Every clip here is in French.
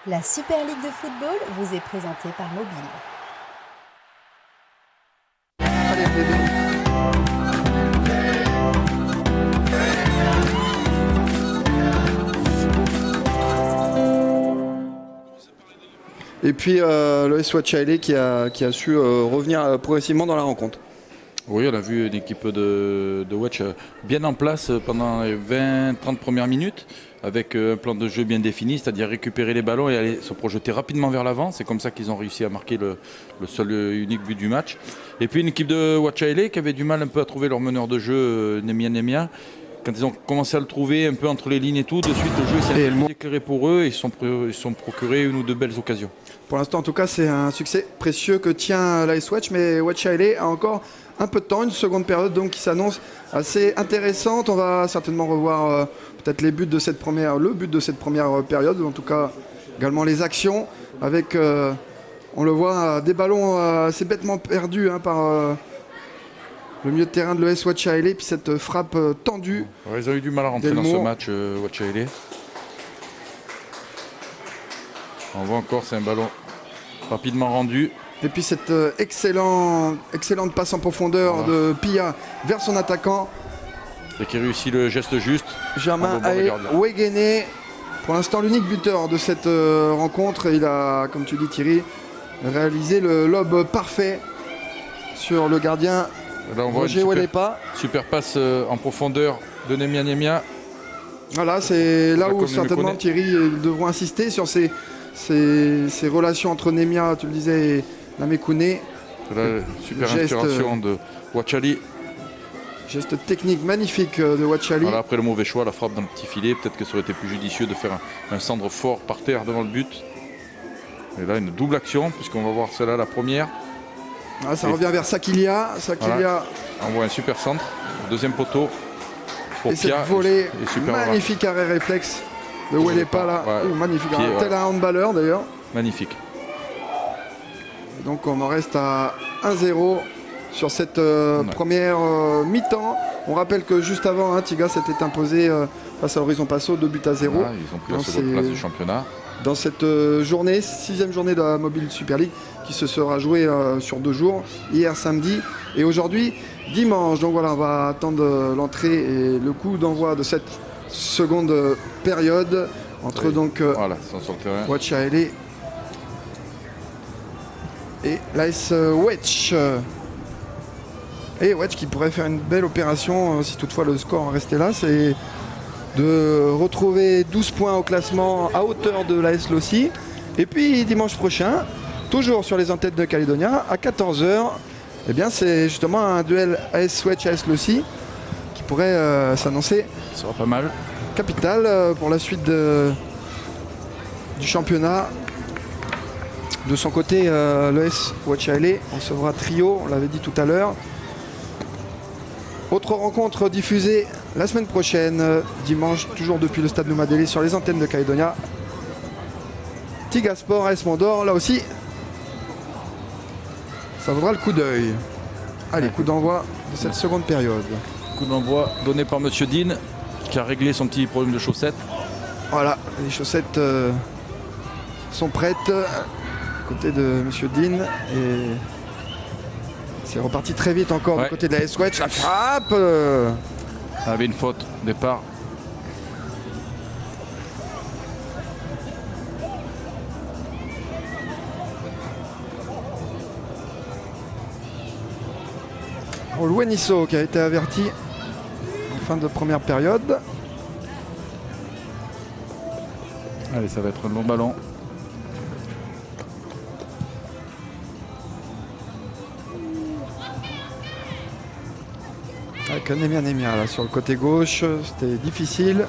La Super League de football vous est présentée par Mobile. Allez, bébé. Et puis l'OS Watchaile qui a su revenir progressivement dans la rencontre. Oui, on a vu une équipe de Watch bien en place pendant les 20-30 premières minutes, avec un plan de jeu bien défini, c'est-à-dire récupérer les ballons et aller se projeter rapidement vers l'avant. C'est comme ça qu'ils ont réussi à marquer le seul unique but du match. Et puis une équipe de Watchaile qui avait du mal un peu à trouver leur meneur de jeu, Nemia. Quand ils ont commencé à le trouver un peu entre les lignes et tout, de suite le jeu s'est éclairé pour eux et ils se sont procurés une ou deux belles occasions. Pour l'instant, en tout cas, c'est un succès précieux que tient l'AS Watch, mais Watchaile a encore un peu de temps, une seconde période donc qui s'annonce assez intéressante. On va certainement revoir peut-être le but de cette première période, en tout cas également les actions avec, on le voit, des ballons assez bêtement perdus par le milieu de terrain de l'OS Watchaile, et puis cette frappe tendue. Ouais, ils ont eu du mal à rentrer dans ce match, Watchaile. On voit encore, c'est un ballon rapidement rendu. Et puis cette excellente passe en profondeur de Pia vers son attaquant. Et qui réussit le geste juste. Germain Wegene, pour l'instant l'unique buteur de cette rencontre. Il a, comme tu dis Thierry, réalisé le lob parfait sur le gardien. Là on voit Roger Welepa. Super passe en profondeur de Nemia. Voilà, c'est là où certainement Thierry devront insister sur ces relations entre Nemia, tu le disais, et Namekune. Super inspiration de Watchaile. Geste technique magnifique de Watchaile. Voilà, après le mauvais choix, la frappe dans le petit filet, peut-être que ça aurait été plus judicieux de faire un centre fort par terre devant le but. Et là, une double action, puisqu'on va voir celle-là, la première. Ah, ça revient vers Sakilia. Voilà. On voit un super centre, deuxième poteau pour et Pia. Cette volée, magnifique arrêt réflexe de Welepa là. Ouais. Magnifique, tel un handballeur d'ailleurs. Magnifique. Donc on en reste à 1-0 sur cette première mi-temps. On rappelle que juste avant, Tiga s'était imposé face à Horizon Passo, 2-0. Voilà, ils ont pris la seconde place du championnat. Dans cette journée, 6e journée de la Mobile Super League qui se sera jouée sur 2 jours, hier samedi et aujourd'hui dimanche. Donc voilà, on va attendre l'entrée et le coup d'envoi de cette seconde période entre donc Watchaile et l'AS Watch. Et Watch qui pourrait faire une belle opération si toutefois le score restait là, c'est de retrouver 12 points au classement à hauteur de l'AS Lossi. Et puis dimanche prochain, toujours sur les antennes de Calédonia, à 14h, eh bien c'est justement un duel AS Watch AS Lossi qui pourrait s'annoncer. Ça sera pas mal. Capital pour la suite du championnat. De son côté, l'AS Watchaile recevra Trio, on l'avait dit tout à l'heure. Autre rencontre diffusée la semaine prochaine, dimanche, toujours depuis le stade Noumadélé sur les antennes de Calédonia. Tigasport AS Mondor, là aussi, ça vaudra le coup d'œil. Allez, coup d'envoi de cette seconde période. Coup d'envoi donné par Monsieur Dean, qui a réglé son petit problème de chaussettes. Voilà, les chaussettes sont prêtes côté de Monsieur Dean et c'est reparti très vite encore du côté de la S-Watch. La frappe Il avait une faute au départ. Louenisso qui a été averti en fin de première période. Allez, ça va être un long ballon. Avec Nemia là sur le côté gauche, c'était difficile.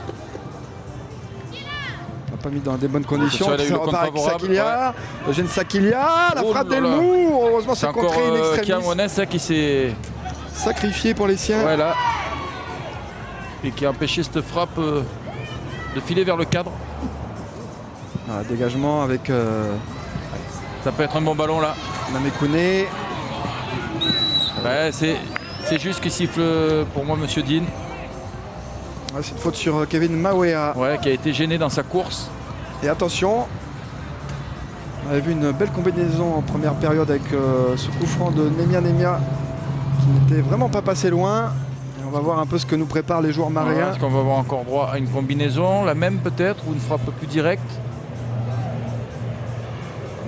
On n'a pas mis dans des bonnes conditions. Ça repart avec Sakilia. Eugène Sakilia, la frappe d'Elmou. Heureusement c'est contré in extremis. Kiamonès qui s'est sacrifié pour les siens. Voilà. Et qui a empêché cette frappe de filer vers le cadre. Ah, dégagement avec. Ça peut être un bon ballon là. Namekune. Ouais, c'est juste qu'il siffle pour moi Monsieur Dean. Ouais, c'est une faute sur Kevin Mawea. Ouais, qui a été gêné dans sa course. Et attention, On avait vu une belle combinaison en première période avec ce coup franc de Nemia qui n'était vraiment pas passé loin. Et on va voir un peu ce que nous préparent les joueurs maréens. Est-ce qu'on va avoir encore droit à une combinaison, la même peut-être, ou une frappe plus directe?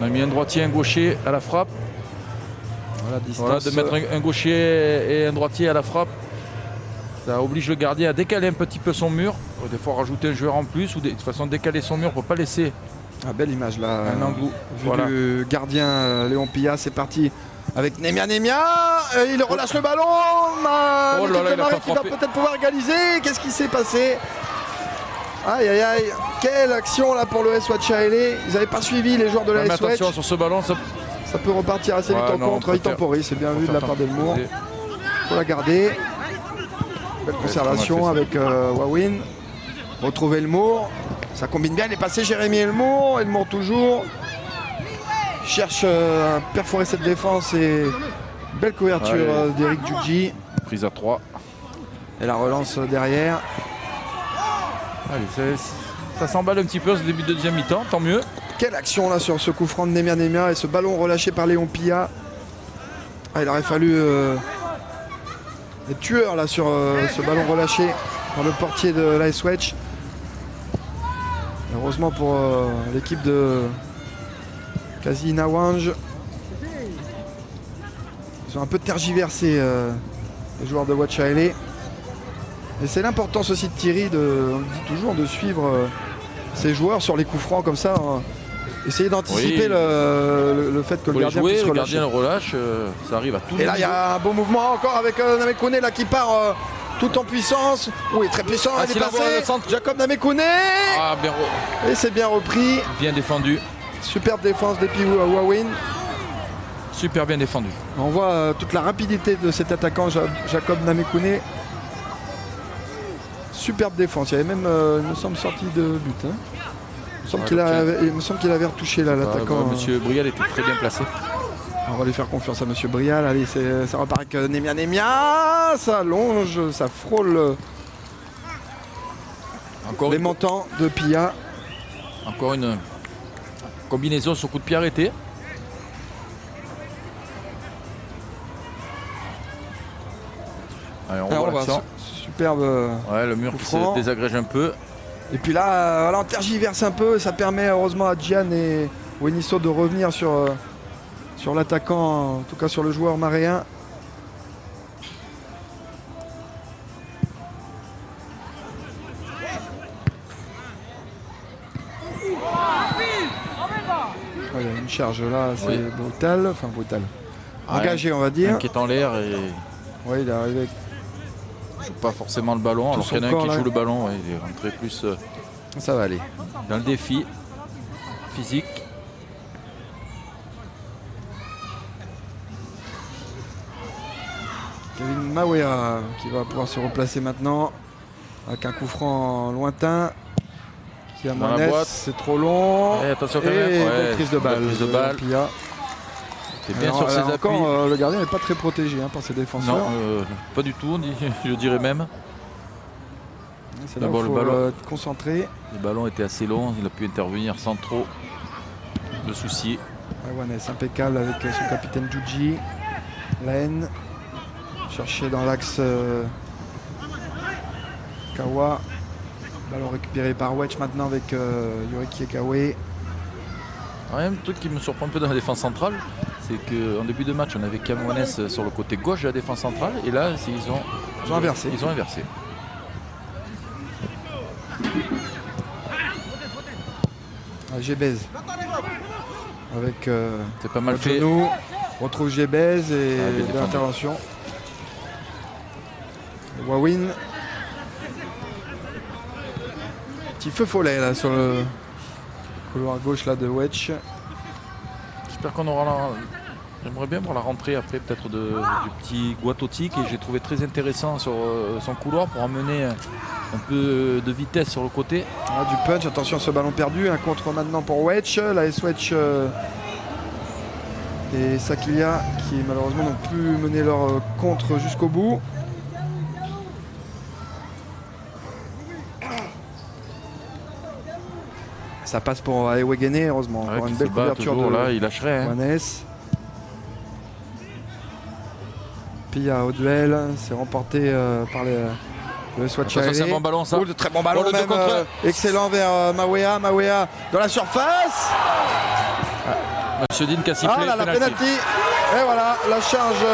On a mis un droitier et un gaucher à la frappe. Voilà, de mettre un gaucher et un droitier à la frappe. Ça oblige le gardien à décaler un petit peu son mur. Des fois rajouter un joueur en plus ou de toute façon décaler son mur pour ne pas laisser belle image là. un angle. Vu du gardien Léon Pilla, c'est parti avec Nemia. Il relâche le ballon. L'équipe de Marais qui va peut-être pouvoir égaliser. Qu'est-ce qui s'est passé? Aïe aïe aïe. Quelle action là pour le S Watch ALE. Ils n'avaient pas suivi les joueurs de la S Watch. Attention sur ce ballon. Ça peut repartir assez vite en contre. Il temporise, c'est bien vu de la part d'Elmour. Il faut la garder. Belle conservation avec Wawin. Retrouver Elmour. Ça combine bien. Il est passé Jérémy Elmour. Elmour toujours. Cherche à perforer cette défense. Et belle couverture d'Eric Djudji. Prise à 3. Et la relance derrière. Allez, ça s'emballe un petit peu ce début de deuxième mi-temps. Tant mieux. Quelle action là sur ce coup franc de Nemia et ce ballon relâché par Léon Pilla. Il aurait fallu être tueur là sur ce ballon relâché par le portier de l'AS Wedge. Heureusement pour l'équipe de Kazi Nawanj. Ils ont un peu tergiversé les joueurs de Watch ALE. Et c'est l'importance aussi de Thierry, on le dit toujours, de suivre ses joueurs sur les coups francs comme ça. Essayer d'anticiper le fait que le gardien puisse relâcher. Le gardien le relâche, ça arrive à tout. Et là, il y a un bon mouvement encore avec Namekouné là qui part tout en puissance. Oui, très puissant. Il est passé. Jacob Namekouné. Et c'est bien repris. Bien défendu. Superbe défense depuis Wawin. Super bien défendu. On voit toute la rapidité de cet attaquant Jacob Namekouné. Superbe défense. Il y avait même, il me semble, sorti de but. Hein. Il me semble qu'il avait retouché là l'attaquant. Monsieur Brial était très bien placé. On va lui faire confiance à Monsieur Brial. Allez, ça repart avec Nemia. Ça longe, ça frôle les montants de Pilla. Encore une combinaison sur coup de pied arrêté. Allez, on voit l'action. Superbe. Le mur qui se désagrège un peu. Et puis là, on tergiverse un peu. Ça permet heureusement à Gian et Wenisso de revenir sur l'attaquant, en tout cas sur le joueur maréen. Il y a une charge là, c'est brutal. Enfin brutal. Engagé, on va dire. Qui est en l'air et. Oui, il est arrivé. Il joue pas forcément le ballon, alors qu'il y en a un qui joue le ballon. Il est rentré plus. Ça va aller. Dans le défi physique. Kevin Mawea qui va pouvoir se replacer maintenant avec un coup franc lointain qui a Moines, c'est trop long. Et attention quand même. Prise de balle. C'est bien sur ses appuis. Le gardien n'est pas très protégé par ses défenseurs. Non, pas du tout, je dirais même. C'est là où il faut être concentré. Le ballon était assez long, il a pu intervenir sans trop de soucis. Moines impeccable avec son capitaine Djudji. La haine. Cherché dans l'axe Kawa. Ballon récupéré par Wedge maintenant avec Yuriki Ekawe. Un truc qui me surprend un peu dans la défense centrale, c'est qu'en début de match, on avait Camones sur le côté gauche de la défense centrale. Et là, ils ont inversé. Gebez. Avec c'est pas mal fait. On retrouve Gebez et l'intervention. Wawin. Petit feu follet là sur le couloir gauche là de Wedge. J'espère qu'on aura j'aimerais bien voir la rentrée après peut-être du petit Guatotti que j'ai trouvé très intéressant sur son couloir pour emmener un peu de vitesse sur le côté. Du punch, attention à ce ballon perdu, un contre maintenant pour Wedge. La S-Wedge et Sakilia qui malheureusement n'ont plus mené leur contre jusqu'au bout. Ça passe pour Ewegene, heureusement. Ouais, Encore qui une se belle bat couverture toujours, de là, il lâcherait. Hein. Juanes. Pia au duel, c'est remporté par le Swatch. C'est un bon ballon ça. Oh, de très bon ballon le même, contre. excellent vers Mawea. Mawea dans la surface. Monsieur Dean qui a sifflé La penalty. Et voilà, la charge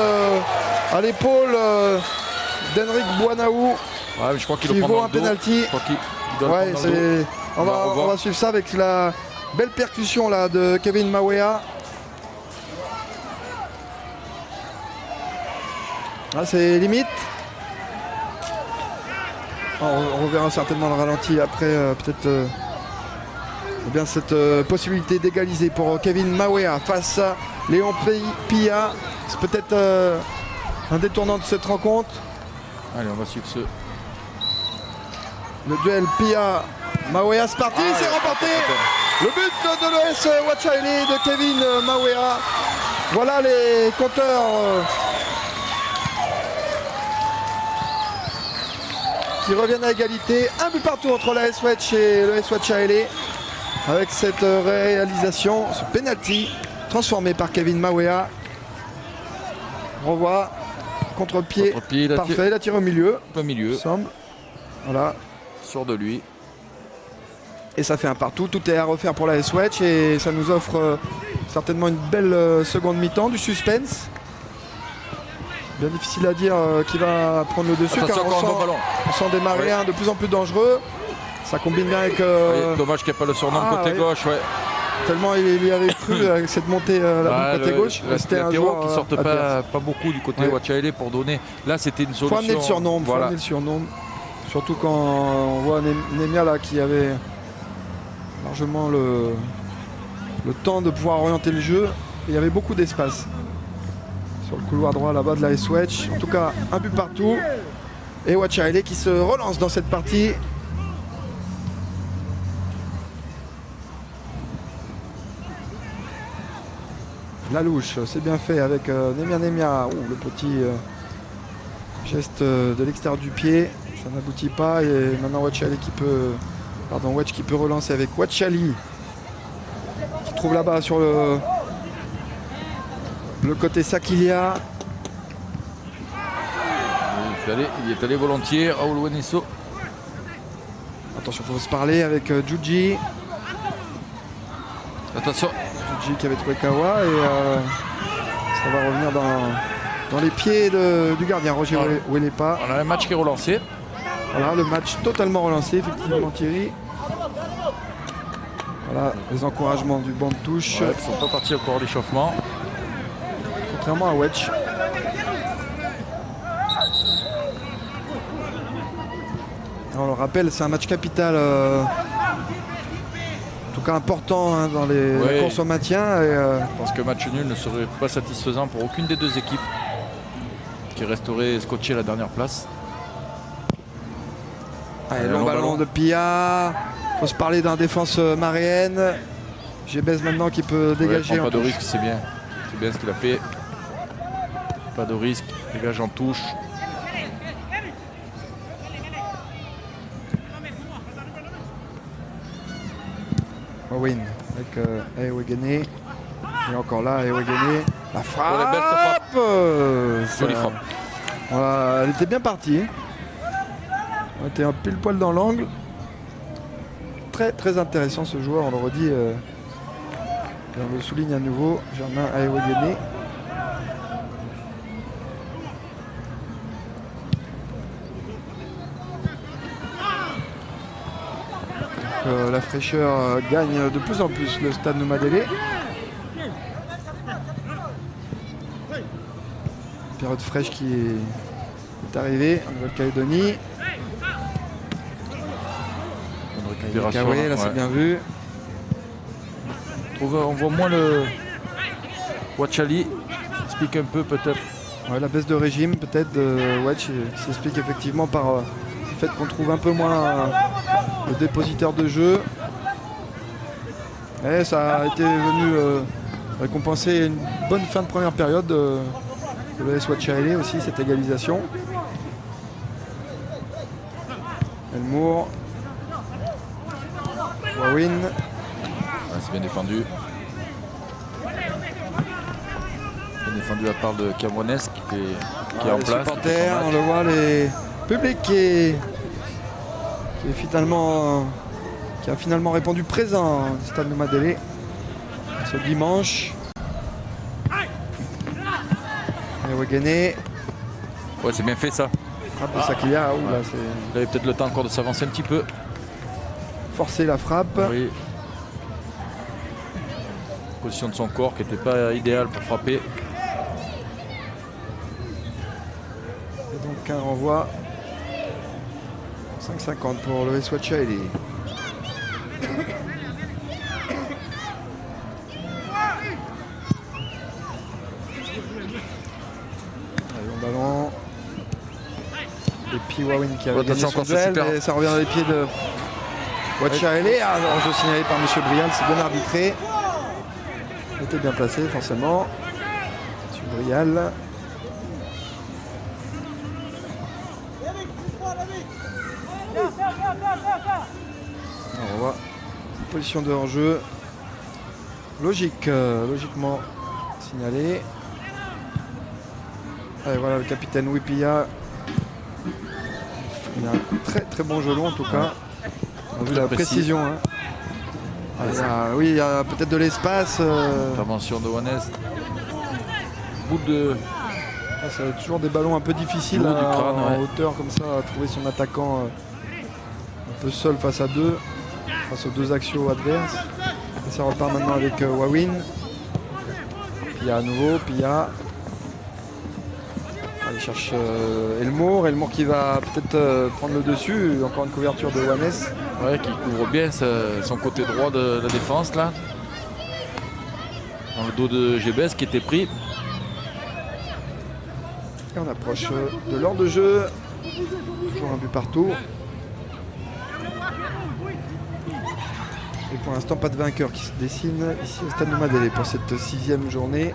à l'épaule d'Henrik Buanaou. Ouais, je crois qu'il qui le prend vaut dans un le dos. penalty. Je crois qu'il doit Ouais, le prendre dans le dos. on va suivre ça avec la belle percussion là de Kevin Mawea. Ah, c'est limite. On reverra certainement le ralenti après, peut-être bien cette possibilité d'égaliser pour Kevin Mawea face à Léon Pia. C'est peut-être un détournant de cette rencontre. Allez, on va suivre ce. Le duel Pia Mawea, c'est parti, c'est remporté. Le but de l'OS Wachaile de Kevin Mawea. Voilà les compteurs qui reviennent à égalité. Un but partout entre l'AS Wedge et l'OS Wachaile. Avec cette réalisation, ce penalty transformé par Kevin Mawea. On revoit contre-pied parfait, la tire au milieu. Au milieu. Semble. Voilà. Sort de lui. Et ça fait un partout. Tout est à refaire pour l'AS Wedge et ça nous offre certainement une belle seconde mi-temps, du suspense. Bien difficile à dire qui va prendre le dessus. Attention, car on sent démarrer un de plus en plus dangereux. Ça combine bien avec... dommage qu'il n'y ait pas le surnom côté gauche. Ouais. Tellement il y avait cru avec cette montée côté gauche. C'était un joueur qui ne sortent pas beaucoup du côté Wachaile pour donner. Là, c'était une solution. Faut amener le surnom. Faut amener le surnom. Surtout quand on voit Nemia là, qui avait largement le temps de pouvoir orienter le jeu. Il y avait beaucoup d'espace sur le couloir droit là-bas de la l'AS Wedge. En tout cas, un but partout. Et Wachaile qui se relance dans cette partie. La louche, c'est bien fait avec Nemia. Le petit geste de l'extérieur du pied. Ça n'aboutit pas. Et maintenant Wachaile qui peut... Wedge qui peut relancer avec Wachaile. Qui trouve là-bas sur le côté Sakilia. Il est allé volontiers. Raoul Wenesso. Attention, il faut se parler avec Juji. Attention. Juji qui avait trouvé Kawa. Et ça va revenir dans les pieds du gardien, Roger Welepa. On a un match qui est relancé. Voilà, le match totalement relancé, effectivement, Thierry. Voilà, les encouragements du banc de touche. Ouais, ils ne sont pas partis encore l'échauffement. Contrairement à Wedge. On le rappelle, c'est un match capital. En tout cas important dans la course au maintien. Je pense que match nul ne serait pas satisfaisant pour aucune des deux équipes qui resterait scotché à la dernière place. Allez, long ballon de Pia. Il faut se parler d'un défense maréenne. Gébez maintenant qui peut dégager. Pas de risque, c'est bien. C'est bien ce qu'il a fait. Pas de risque, dégage en touche. Owen avec Ewegene. Et encore là, Ewegene. La frappe. Jolie frappe. Voilà, elle était bien partie. On était un pile poil dans l'angle. Très très intéressant ce joueur, on le redit. On le souligne à nouveau. Germain Ewegene. La fraîcheur gagne de plus en plus le stade Noumadélé. Période fraîche qui est arrivée en Nouvelle-Calédonie. Bonne récupération. Là, c'est bien vu. On voit moins le Wachaile. Explique un peu peut-être. Ouais, la baisse de régime peut-être de Wedge qui s'explique effectivement par le fait qu'on trouve un peu moins le dépositeur de jeu. Et ça a été venu récompenser une bonne fin de première période de l'AS Wachaile aussi, cette égalisation. Elmour. Wawin. c'est bien défendu. Bien défendu à part de Camones qui est en les place. supporters, on le voit, les publics qui a finalement répondu présent au stade Noumadélé ce dimanche. Et Wegené. Ouais, c'est bien fait ça. Frappe de Sakilia. Là, Il avait peut-être le temps encore de s'avancer un petit peu. Forcer la frappe. Oui. Position de son corps qui n'était pas idéale pour frapper. Et donc un renvoi. 5,50 pour le Swatchaili. Ballon. Et puis Wawin qui avait gagné son duel, mais ça revient dans les pieds de Wachaele. Je signalé par M. Brial, c'est bien arbitré. Il était bien placé forcément. M. Brial. On voit position de hors-jeu. Logiquement signalé. Et voilà le capitaine Wipia. Il a un très bon gelon en tout cas. On a vu la précision. Hein. Oui, il y a peut-être de l'espace. Intervention de Juanes. Bout de. C'est toujours des ballons un peu difficiles en hauteur comme ça, à trouver son attaquant un peu seul face aux deux axiaux adverses. Et ça repart maintenant avec Wawin. Pia à nouveau, Pia. Il cherche Elmour qui va peut-être prendre le dessus. Encore une couverture de Juanes. Ouais, qui couvre bien son côté droit de la défense là. Dans le dos de Gébès qui était pris. Et on approche de l'heure de jeu. Toujours un but partout. Et pour l'instant, pas de vainqueur qui se dessine ici au Stade Noumadélé pour cette 6e journée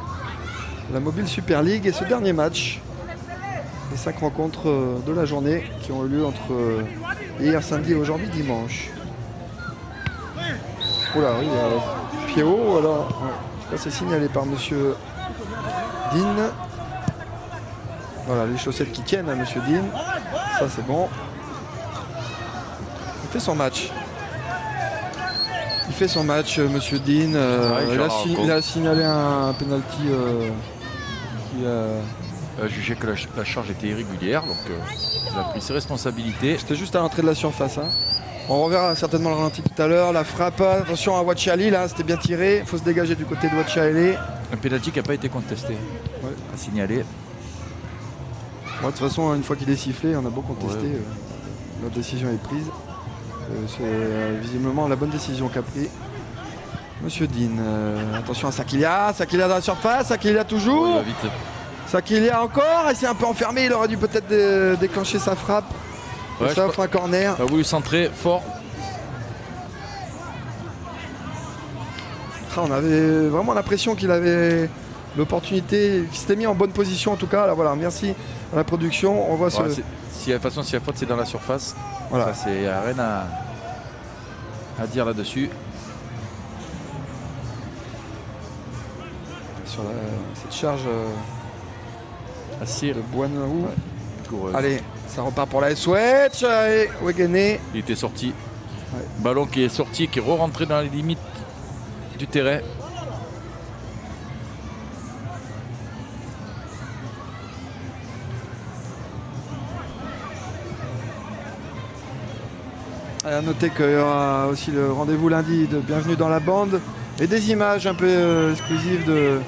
de la Mobile Super League. Et ce dernier match, les 5 rencontres de la journée qui ont eu lieu entre hier samedi et aujourd'hui dimanche. Oula, oui, pied haut, alors. Ouais, c'est signalé par Monsieur Dean. Voilà, les chaussettes qui tiennent à Monsieur Dean. Ça, c'est bon. Il fait son match. Monsieur Dean. Il a signalé un penalty qui a jugé que la charge était irrégulière, donc il a pris ses responsabilités. C'était juste à l'entrée de la surface. Hein. On reverra certainement le ralenti tout à l'heure. La frappe, attention à Wachaeli, là, c'était bien tiré. Il faut se dégager du côté de Wachaeli. Un penalty qui n'a pas été contesté. Ouais. À signaler. De toute façon, une fois qu'il est sifflé, on a beau contester. Notre décision est prise. C'est visiblement la bonne décision qu'a pris Monsieur Dean. Attention à Sakilia. Sakilia dans la surface. Sakilia toujours. Il va vite. Sakilia encore. Il s'est un peu enfermé. Il aurait dû peut-être déclencher sa frappe. Ouais, ça offre un corner. Il a voulu centrer fort. On avait vraiment l'impression qu'il avait l'opportunité, qu'il s'était mis en bonne position en tout cas. Là, voilà, merci à la production. On voit de toute façon, si la faute c'est dans la surface, voilà. Il n'y a rien à dire là-dessus. Sur cette charge assez de Boineau. Ouais. Allez, ça repart pour la Swatch. Et Wegené. Il était sorti. Ouais. Ballon qui est sorti, qui est re-rentré dans les limites du terrain. À noter qu'il y aura aussi le rendez-vous lundi de Bienvenue dans la bande et des images un peu exclusives de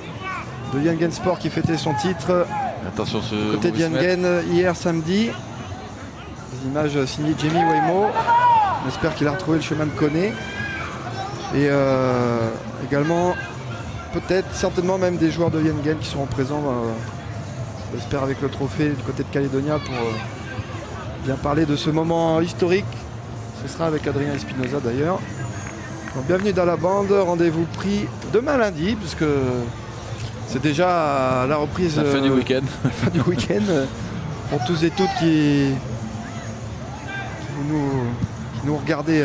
Yengen Sport qui fêtait son titre. Attention, côté de Yengen hier samedi. Des images signées Jamie Waymo. On espère qu'il a retrouvé le chemin de Koné. Et également, peut-être, certainement même des joueurs de Yengen qui seront présents, j'espère, avec le trophée du côté de Calédonia pour bien parler de ce moment historique. Ce sera avec Adrien Espinoza d'ailleurs. Donc bienvenue dans la bande, rendez-vous pris demain lundi, puisque c'est déjà la reprise. La fin du week-end. Fin du week-end pour tous et toutes qui nous regardez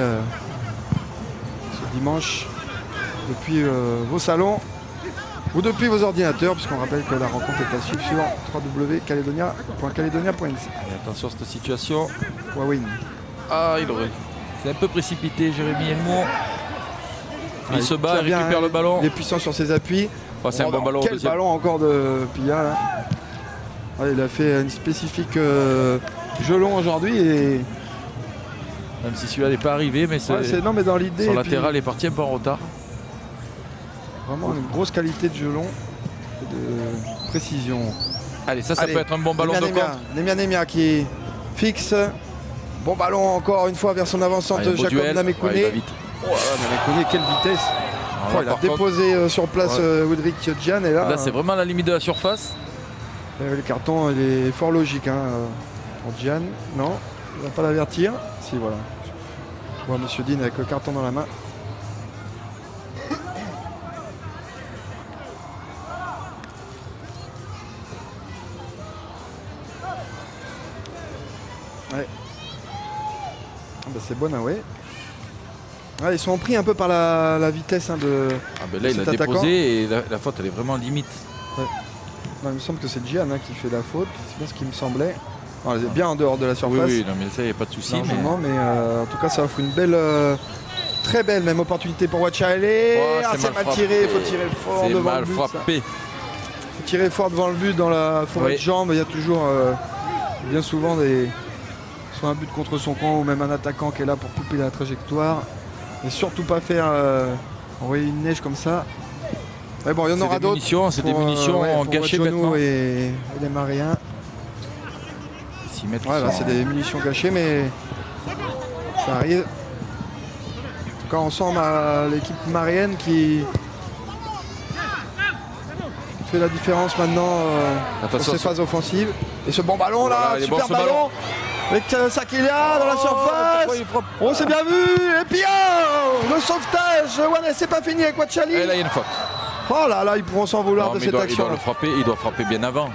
ce dimanche. depuis vos salons ou depuis vos ordinateurs, puisqu'on rappelle que la rencontre est à suivre sur www.caledonia.nc. Attention à cette situation. Wawin. Ah, c'est un peu précipité, Jérémy Elmo. Il se bat, il récupère le ballon. Il est puissant sur ses appuis. C'est un bon ballon. Quel ballon encore de Pilla là. Ouais, il a fait une spécifique gelon aujourd'hui et même si celui-là n'est pas arrivé, mais non, mais dans l'idée. Son latéral est parti un peu en retard. Vraiment une grosse qualité de gelon et de précision. Allez, ça peut être un bon ballon de contre. Nemia qui fixe. Bon ballon encore une fois vers son avancante Jacob Namekune. Oh là là, Namekune, quelle vitesse. Il a déposé sur place Woodrick Gian et là c'est vraiment la limite de la surface. Le carton il est fort logique pour Gian. Non, il ne va pas l'avertir. Si voilà. Je vois Monsieur Dean avec le carton dans la main. Ouais. C'est Bonaway. Ils sont pris un peu par la vitesse de. Là il a déposé et la faute elle est vraiment limite. Ouais. Non, il me semble que c'est Gian qui fait la faute, c'est bien ce qui me semblait. Non, elle est bien en dehors de la surface. Oui, non, mais ça il n'y a pas de souci. Mais en tout cas ça offre une belle, très belle même opportunité pour Wachaele. C'est mal tiré, il faut tirer fort devant le but. Il faut tirer fort devant le but dans la forêt de jambes. Il y a toujours bien souvent soit un but contre son camp ou même un attaquant qui est là pour couper la trajectoire. Et surtout pas faire envoyer une neige comme ça. Mais bon, il y en aura d'autres. C'est des munitions gâchées maintenant. Et les Mariens. C'est des munitions gâchées, mais ça arrive. En tout cas, on sent l'équipe marienne qui fait la différence maintenant sur ses phases offensives. Et ce bon ballon là, super ballon. Avec Sakilia dans la surface. Oh, c'est bien vu. Et puis le sauvetage. Ouais, c'est pas fini avec Wachaele. Et là, il y a une faute. Oh là là, ils pourront s'en vouloir de cette action. Il doit frapper bien avant.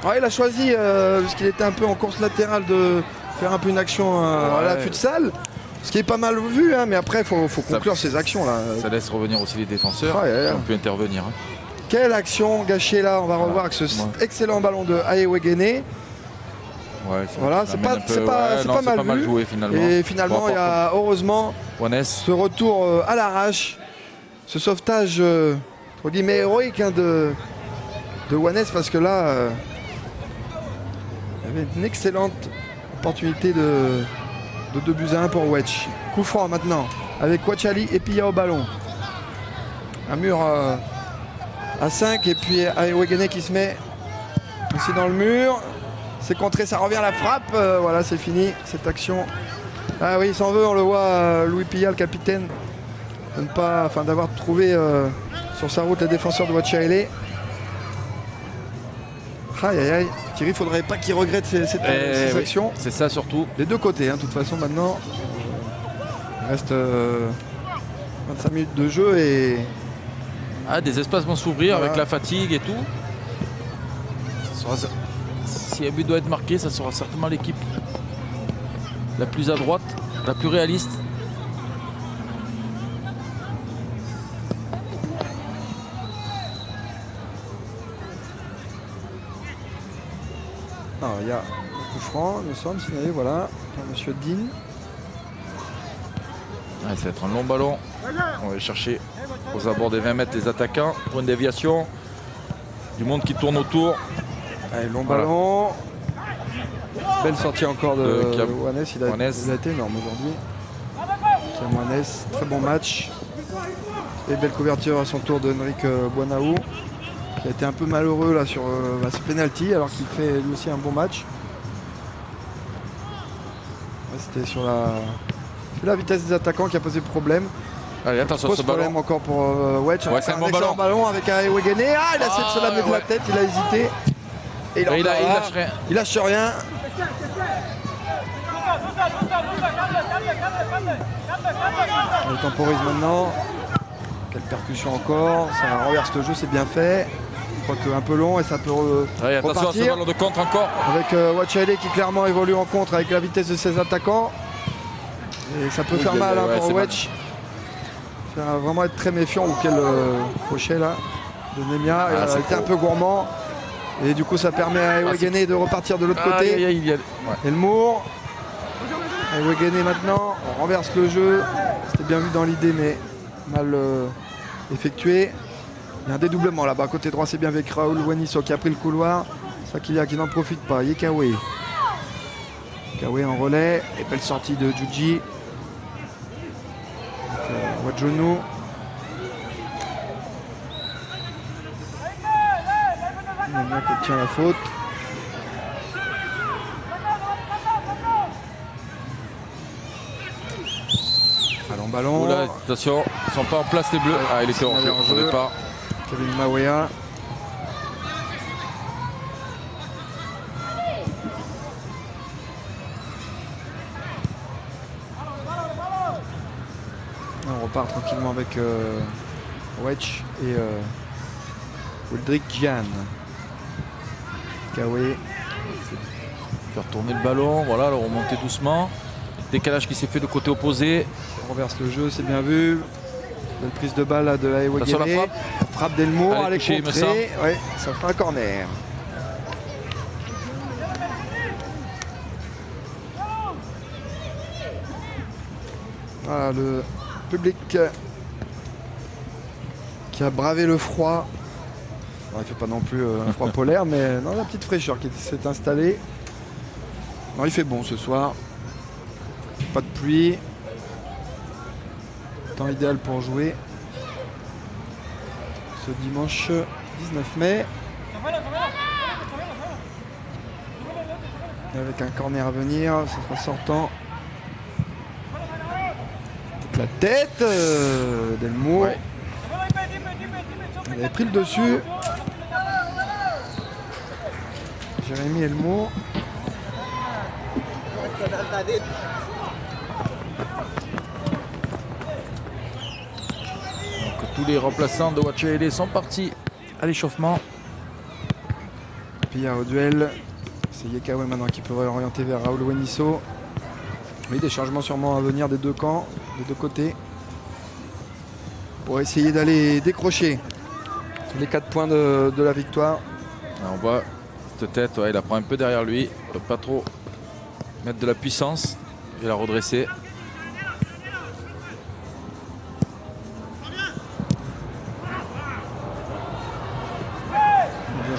Ouais, il a choisi, puisqu'il était un peu en course latérale, de faire un peu une action à la futsal. Ce qui est pas mal vu, mais après, il faut conclure ces actions là. Ça laisse revenir aussi les défenseurs. On peut intervenir. Quelle action gâchée là. On va revoir avec ce excellent ballon de Ayewegene. C'est pas mal joué finalement. Et finalement, il y a heureusement ce retour à l'arrache, ce sauvetage entre guillemets héroïque de Wannes, parce que là, il y avait une excellente opportunité de 2-1 pour Wedge. Coup franc maintenant avec Wachaele et Pilla au ballon. Un mur à 5 et puis Ayewegene qui se met aussi dans le mur. C'est contré, ça revient à la frappe. Voilà, c'est fini cette action. Ah oui, il s'en veut, on le voit, Louis Pilla, le capitaine, d'avoir trouvé sur sa route les défenseurs de Wachaele. Aïe aïe aïe. Thierry, il faudrait pas qu'il regrette ces actions. C'est ça surtout. Les deux côtés, de toute façon maintenant. Il reste 25 minutes de jeu et. Des espaces vont s'ouvrir avec la fatigue et tout. Si un but doit être marqué, ça sera certainement l'équipe la plus à droite, la plus réaliste. Il y a un coup franc, nous sommes signalés, voilà, par Monsieur Dean. Ça va être un long ballon. On va aller chercher aux abords des 20 mètres les attaquants pour une déviation. Du monde qui tourne autour. Allez, long ballon. Belle sortie encore de Wannes. Il a été énorme aujourd'hui. Wannes, très bon match. Et belle couverture à son tour de Henrik Buanaou, qui a été un peu malheureux là sur ce penalty, alors qu'il fait lui aussi un bon match. C'était sur la vitesse des attaquants qui a posé problème. Allez, attention à ce problème ballon. Encore pour Wedge. C'est un bon ballon avec Ayewegene. Il a essayé de se la mettre de la tête, il a hésité. Et il lâche rien. Il temporise maintenant. Quelle percussion encore. Ça renverse le jeu, c'est bien fait. Je crois qu'un peu long et ça peut attention repartir. À ce ballon de contre encore. Avec Wachaele qui clairement évolue en contre avec la vitesse de ses attaquants. Et ça peut faire mal pour Wedge. Faut vraiment être très méfiant. Ou quel crochet là de Nemia. Ah, Il était un peu gourmand. Et du coup, ça permet à Ewegene de repartir de l'autre côté. Ouais. Elmour. Ewegene maintenant. On renverse le jeu. C'était bien vu dans l'idée, mais mal effectué. Il y a un dédoublement là-bas. Côté droit, c'est bien avec Raoul Waniso qui a pris le couloir. Sakilia qui n'en profite pas. Yekawe. Yekawe en relais. Et belle sortie de Juji. Wadjono. Nemia qui obtient la faute. Ballon. Oula, attention, ils sont pas en place les bleus. Ah, il était en jeu au départ. Kevin Mawea. On repart tranquillement avec Wedge et Wildrick Gian. Kawe. Faire tourner le ballon, voilà, le remonter doucement. Décalage qui s'est fait de côté opposé. On renverse le jeu, c'est bien vu. Belle prise de balle là, de Ewegene. Frappe d'Elmour, elle est contrée. Ouais, ça fera un corner. Voilà le public qui a bravé le froid. Il ne fait pas non plus un froid polaire, mais non, la petite fraîcheur qui s'est installée. Non, il fait bon ce soir. Pas de pluie. Temps idéal pour jouer. Ce dimanche 19 mai. Avec un corner à venir, ça sera sortant. La tête d'Elmour. Ouais. Il avait pris le dessus. Jérémy Elmour. Tous les remplaçants de Wachaele sont partis à l'échauffement. Puis il y a au duel, c'est Yekawe maintenant qui peut orienter vers Raoul Waniso. Oui, des changements sûrement à venir des deux camps, des deux côtés, pour essayer d'aller décrocher les 4 points de la victoire. Alors on voit cette tête, ouais, il la prend un peu derrière lui, il ne peut pas trop mettre de la puissance et la redresser.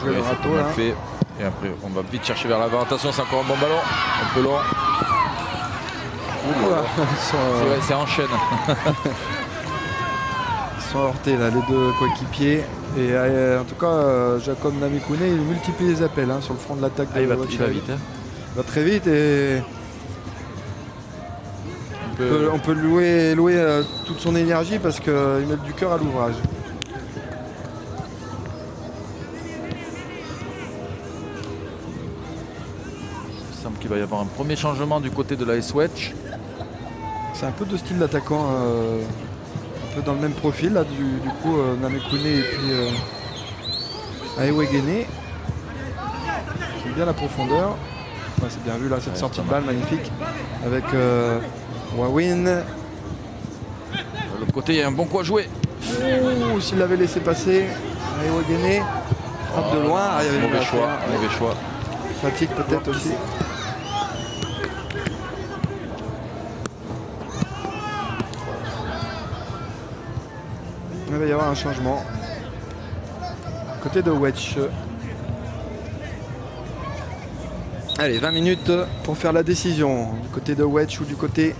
Jouer le râteau, là. Fait. Et après on va vite chercher vers l'avant. Attention, c'est encore un bon ballon, un peu long. C'est en chaîne. Ils sont heurtés là, les deux coéquipiers. Et en tout cas, Jacob Namikune, il multiplie les appels sur le front de l'attaque. Il va vite. Hein. Il va très vite et on peut louer toute son énergie parce qu'il met du cœur à l'ouvrage. Il semble qu'il va y avoir un premier changement du côté de l'AS Wedge. C'est un peu de style d'attaquant, un peu dans le même profil là, du coup Namekune et puis Ewegene. C'est bien la profondeur. Ouais, c'est bien vu là cette sortie de balle magnifique avec Wawin. De l'autre côté, il y a un bon coup à jouer. Ouh, s'il l'avait laissé passer, Ewegene. Frappe de loin. Ah, il y avait mauvais choix. Fatigue peut-être aussi. Il va y avoir un changement. Côté de Wedge. Allez, 20 minutes pour faire la décision. Du côté de Wedge ou du côté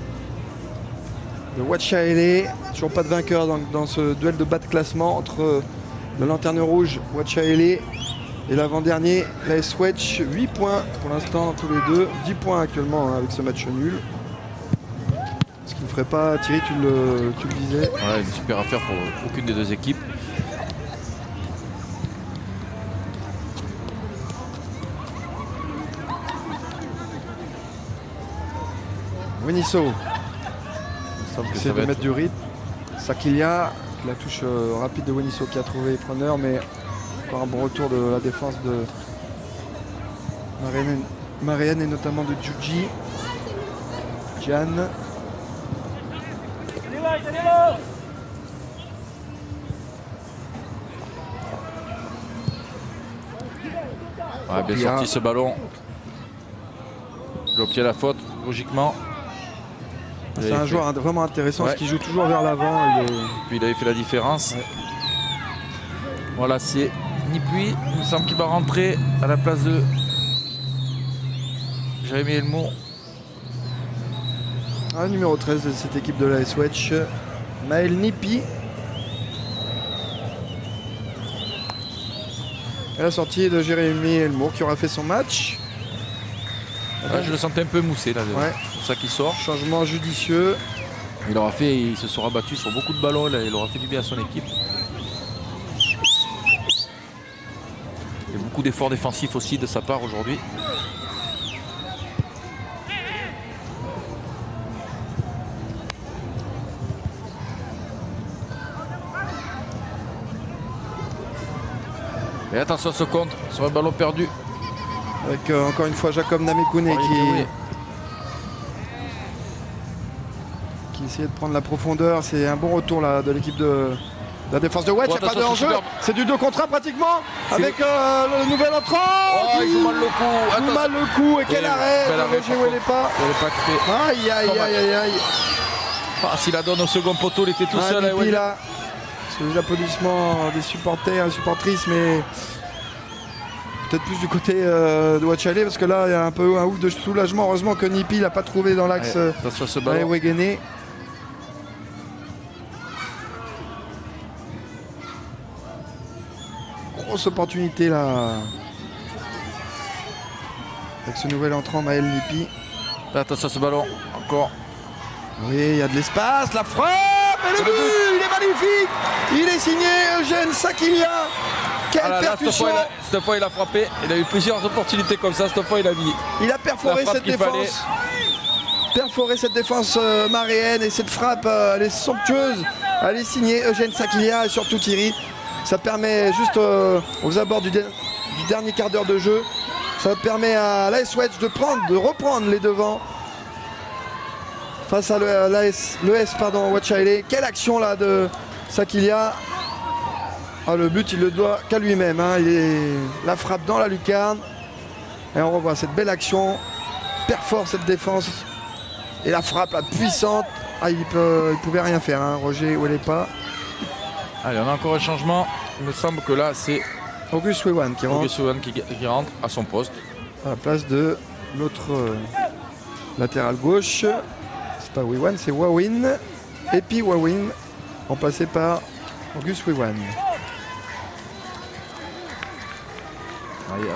de Wachaele. Toujours pas de vainqueur dans ce duel de bas de classement entre le lanterne rouge Wachaele et l'avant-dernier l'AS Wedge. 8 points pour l'instant tous les deux. 10 points actuellement avec ce match nul. Ce qui ne ferait pas, Thierry, tu le disais. Ouais, une super affaire pour aucune des deux équipes. Waniso. Essaie de mettre du rythme. Sakilia, la touche rapide de Waniso qui a trouvé preneur, mais encore un bon retour de la défense de Marianne et notamment de Juji. Gian. Ouais, bien sorti ce ballon. Le pied à la faute, logiquement. C'est un joueur vraiment intéressant parce qu'il joue toujours vers l'avant. Puis il avait fait la différence. Ouais. Voilà, c'est Nipuy. Il me semble qu'il va rentrer à la place de Jérémy Elmo. Numéro 13 de cette équipe de l'AS Wedge, Maël Nipi. Et la sortie de Jérémy Elmo qui aura fait son match. Ouais, je le sentais un peu moussé là. Ouais. C'est pour ça qu'il sort. Changement judicieux. Il se sera battu sur beaucoup de ballons là. Il aura fait du bien à son équipe. Il y a beaucoup d'efforts défensifs aussi de sa part aujourd'hui. Et attention à ce contre sur un ballon perdu. Avec encore une fois Jacob Namekune qui essayait de prendre la profondeur. C'est un bon retour là, de l'équipe de la défense de Wedge. Il n'y a pas de enjeu. C'est du 2 contre 1 pratiquement. Avec le nouvel entrant. Il joue mal le coup. Il joue mal le coup. Et quel arrêt. Aïe aïe aïe aïe. S'il la donne au second poteau, il était tout seul. Et puis là, c'est les applaudissements des supporters et supportrices, mais peut-être plus du côté de Wachale, parce que là, il y a un peu un ouf de soulagement. Heureusement que Nipi l'a pas trouvé dans l'axe Wegene. Grosse opportunité là. Avec ce nouvel entrant, Maël Nipi. Attention à ce ballon, encore. Oui, il y a de l'espace, la frappe et le but, il est magnifique. Il est signé Eugène Sakilia. Quelle percussion. Cette fois, il a frappé. Il a eu plusieurs opportunités comme ça. Cette fois, il a mis. Il a perforé cette défense. Perforé cette défense maréenne et cette frappe, elle est somptueuse. Elle est signée Eugène Sakilia et surtout Thierry. Ça permet juste aux abords du dernier quart d'heure de jeu. Ça permet à l'AS Wedge de reprendre les devants face à l'ES Wachale. Quelle action là de Sakilia. Le but il le doit qu'à lui-même. La frappe dans la lucarne. Et on revoit cette belle action. Perfore cette défense. Et la frappe la puissante. Il pouvait rien faire, Roger Ouelepa. Allez, on a encore un changement. Il me semble que là c'est Auguste Wewan qui rentre. Auguste Wewan qui rentre à son poste. À la place de l'autre latéral gauche. C'est pas Wewan, c'est Wawin. Et puis Wawin, remplacé par Auguste Wewan.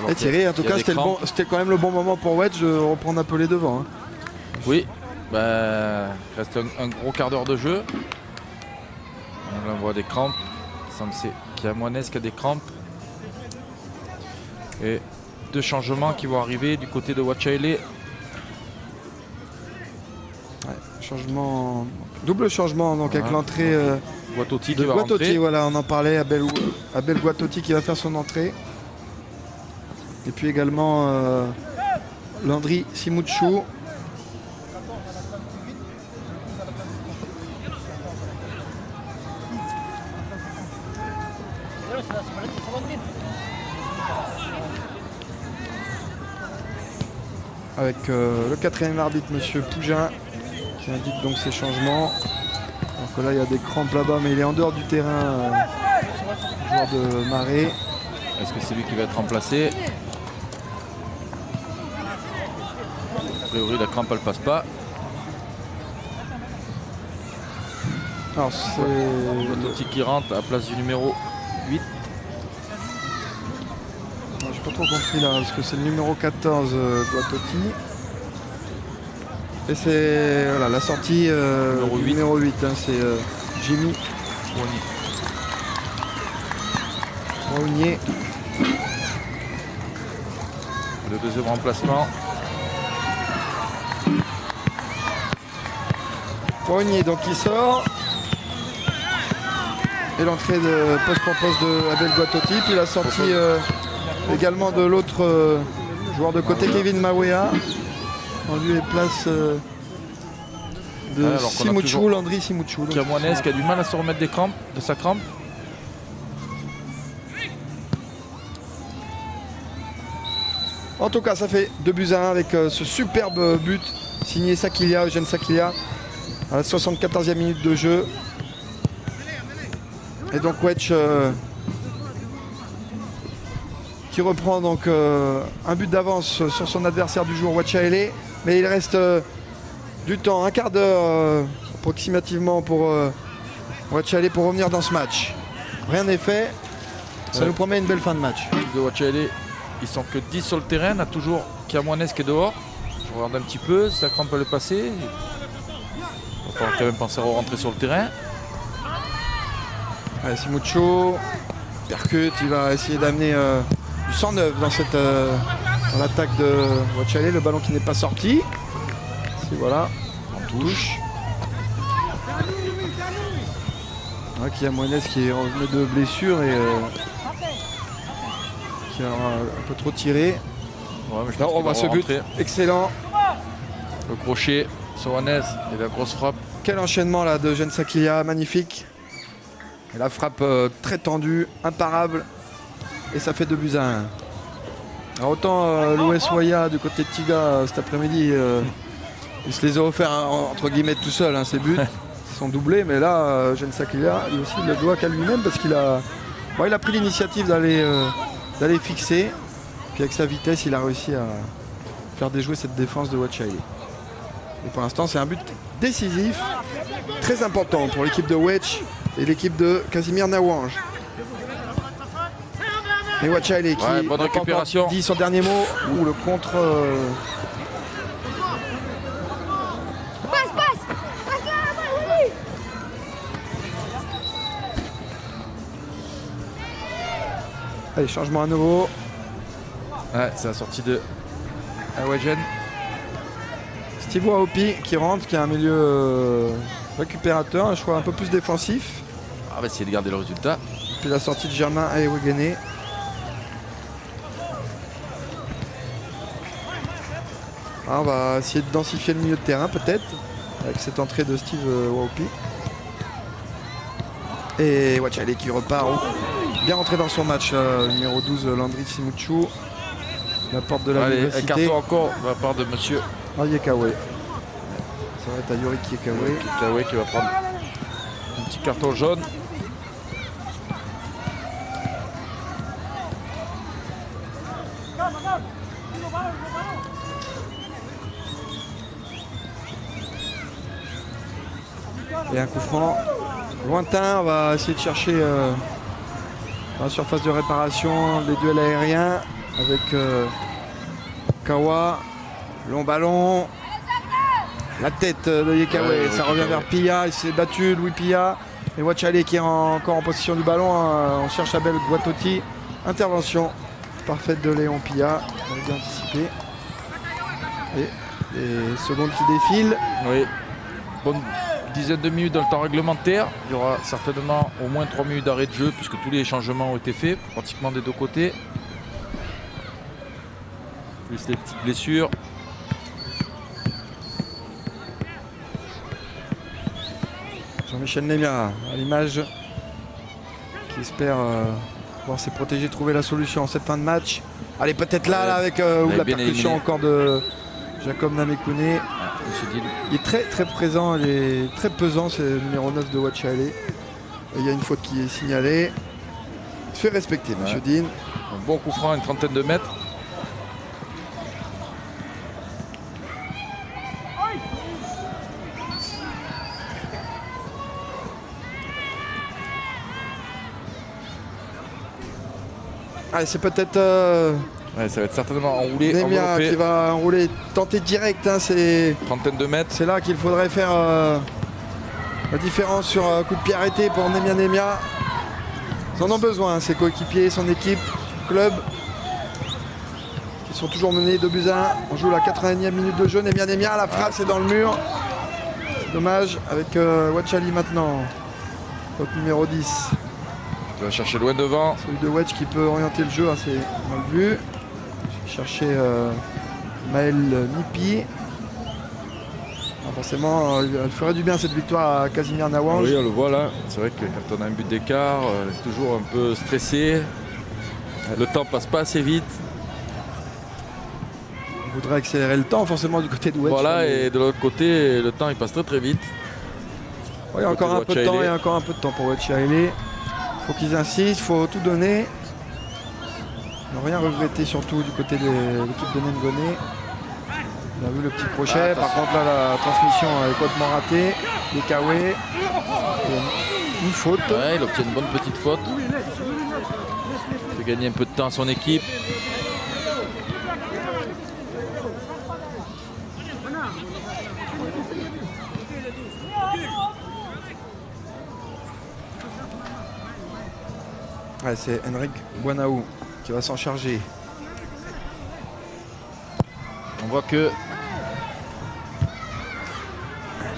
Et Thierry, en tout cas, c'était quand même le bon moment pour Wedge de reprendre un peu les devants. Oui, il reste un gros quart d'heure de jeu. On voit des crampes. Il semble qu'il y a Moines qui a des crampes. Et 2 changements qui vont arriver du côté de Wachale. Double changement donc avec l'entrée Guatotti de Guatotti. Voilà, on en parlait, Abel Guatotti qui va faire son entrée. Et puis également Landry Simuchou. Avec le 4e arbitre, Monsieur Pougin, qui indique donc ces changements. Donc là, il y a des crampes là-bas, mais il est en dehors du terrain, joueur de Marais. Est-ce que c'est lui qui va être remplacé? A priori, la crampe, elle passe pas. Alors, c'est Guatotti qui rentre à la place du numéro 8. J'ai pas trop compris là, parce que c'est le numéro 14, Guatotti. Et c'est la sortie numéro 8, c'est Jimmy Mounier. Le deuxième remplacement. Mounier donc qui sort. Et l'entrée de poste en poste de Abel Guatotti. Puis la sortie également de l'autre joueur de côté, Kevin Mawea. En lieu et place de Simuchou, Landry Simuchou. Qui a Moines qui a du mal à se remettre de sa crampe. En tout cas, ça fait 2-1 avec ce superbe but signé Sakilia, Eugène Sakilia, à la 74e minute de jeu. Et donc Wedge qui reprend donc un but d'avance sur son adversaire du jour, Wachaele. Mais il reste du temps, un quart d'heure approximativement pour Wachaele pour revenir dans ce match. Rien n'est fait. Ça nous promet une belle fin de match. De Wachaele, ils sont que 10 sur le terrain. On a toujours Kiamoines qui est dehors. Je regarde un petit peu, ça crampe le passer. Il va falloir quand même penser à rentrer sur le terrain. Allez, Simucho percute, il va essayer d'amener du 109 dans cette dans l'attaque de Wachaele. Le ballon qui n'est pas sorti. Et voilà, en touche. Kiamoines qui est revenu de blessure et qui a un peu trop tiré. Ouais, mais là, on voit ce but excellent. Le crochet sur Juanes et la grosse frappe. Quel enchaînement là de Eugène Sakilia, magnifique. Et la frappe très tendue, imparable. Et ça fait 2-1. Alors autant l'OS Waya du côté de Tiga cet après-midi, il se les a offerts entre guillemets tout seul, hein, ces buts. Ils sont doublés, mais là, Eugène Sakilia, lui aussi, il le doit qu'à lui-même parce qu'il a, il a pris l'initiative d'aller fixer. Puis avec sa vitesse, il a réussi à faire déjouer cette défense de Wachaele. Et pour l'instant, c'est un but décisif, très important pour l'équipe de Wedge et l'équipe de Casimir Nawange. Et Wachaele qui bonne récupération. Dit son dernier mot ou le contre. Allez, changement à nouveau. Ouais, c'est la sortie de Awajen. Steve Waopi qui rentre, qui a un milieu récupérateur, un choix un peu plus défensif. On va essayer de garder le résultat. Puis la sortie de Germain Aewegene. On va essayer de densifier le milieu de terrain peut-être avec cette entrée de Steve Waopi. Et Wachaele qui repart bien rentré dans son match, numéro 12 Landry Simuchu. La porte de la un carton encore de la part de monsieur Yekawe. Ça va être à Yorick Yekawe. Yekawe qui va prendre un petit carton jaune. Et un coup franc lointain. On va essayer de chercher dans la surface de réparation les duels aériens avec Kawa. Long ballon. La tête de Yekawe. Ça revient vers Pilla. Il s'est battu, Louis Pilla. Et Wachaele qui est encore en possession du ballon. On cherche Abel Guatotti. Intervention parfaite de Léon Pilla. On a bien anticipé. Et les secondes qui défilent. Oui. Bonne dizaine de minutes dans le temps réglementaire. Il y aura certainement au moins 3 minutes d'arrêt de jeu puisque tous les changements ont été faits, pratiquement des deux côtés. Plus les petites blessures. Jean-Michel Nemia à l'image qui espère pouvoir se protéger, trouver la solution en cette fin de match. Allez, peut-être là avec la percussion encore de Jacob Namekune. Il est très très présent, il est très pesant, c'est le numéro 9 de Wachaele. Il y a une faute qui est signalée. Il se fait respecter, monsieur Dean. Un bon coup franc, une trentaine de mètres. Allez, c'est peut-être ça va être certainement enroulé. Nemia qui va enrouler, tenter direct. Hein, c'est trentaine de mètres. C'est là qu'il faudrait faire la différence sur coup de pied arrêté pour Nemia. Ils en ont besoin, ses coéquipiers, son équipe, club, qui sont toujours menés 2-1. On joue la 81e minute de jeu. Nemia, la frappe, c'est dans le mur. C'est dommage avec Wachaele maintenant. Notre numéro 10. Il va chercher loin devant. Celui de Wedge qui peut orienter le jeu, c'est mal vu. Chercher Maël Nipi. Forcément, elle ferait du bien cette victoire à Casimir Nawange. Oui, on le voit là. C'est vrai que quand on a un but d'écart, on est toujours un peu stressé. Le temps passe pas assez vite. voudrait accélérer le temps forcément du côté de Wedge. Voilà, et de l'autre côté, le temps il passe très très vite. Il y a encore un peu de temps, et encore un peu de temps pour Wedge Haile. Il faut qu'ils insistent, il faut tout donner. Ne rien regretter surtout du côté de l'équipe de Nengone. On a vu le petit crochet, par contre là la transmission est complètement ratée. Les Kawe. Une faute. Ouais, il obtient une bonne petite faute. Il fait gagner un peu de temps à son équipe. Ouais, c'est Henrik Buanaou qui va s'en charger. On voit que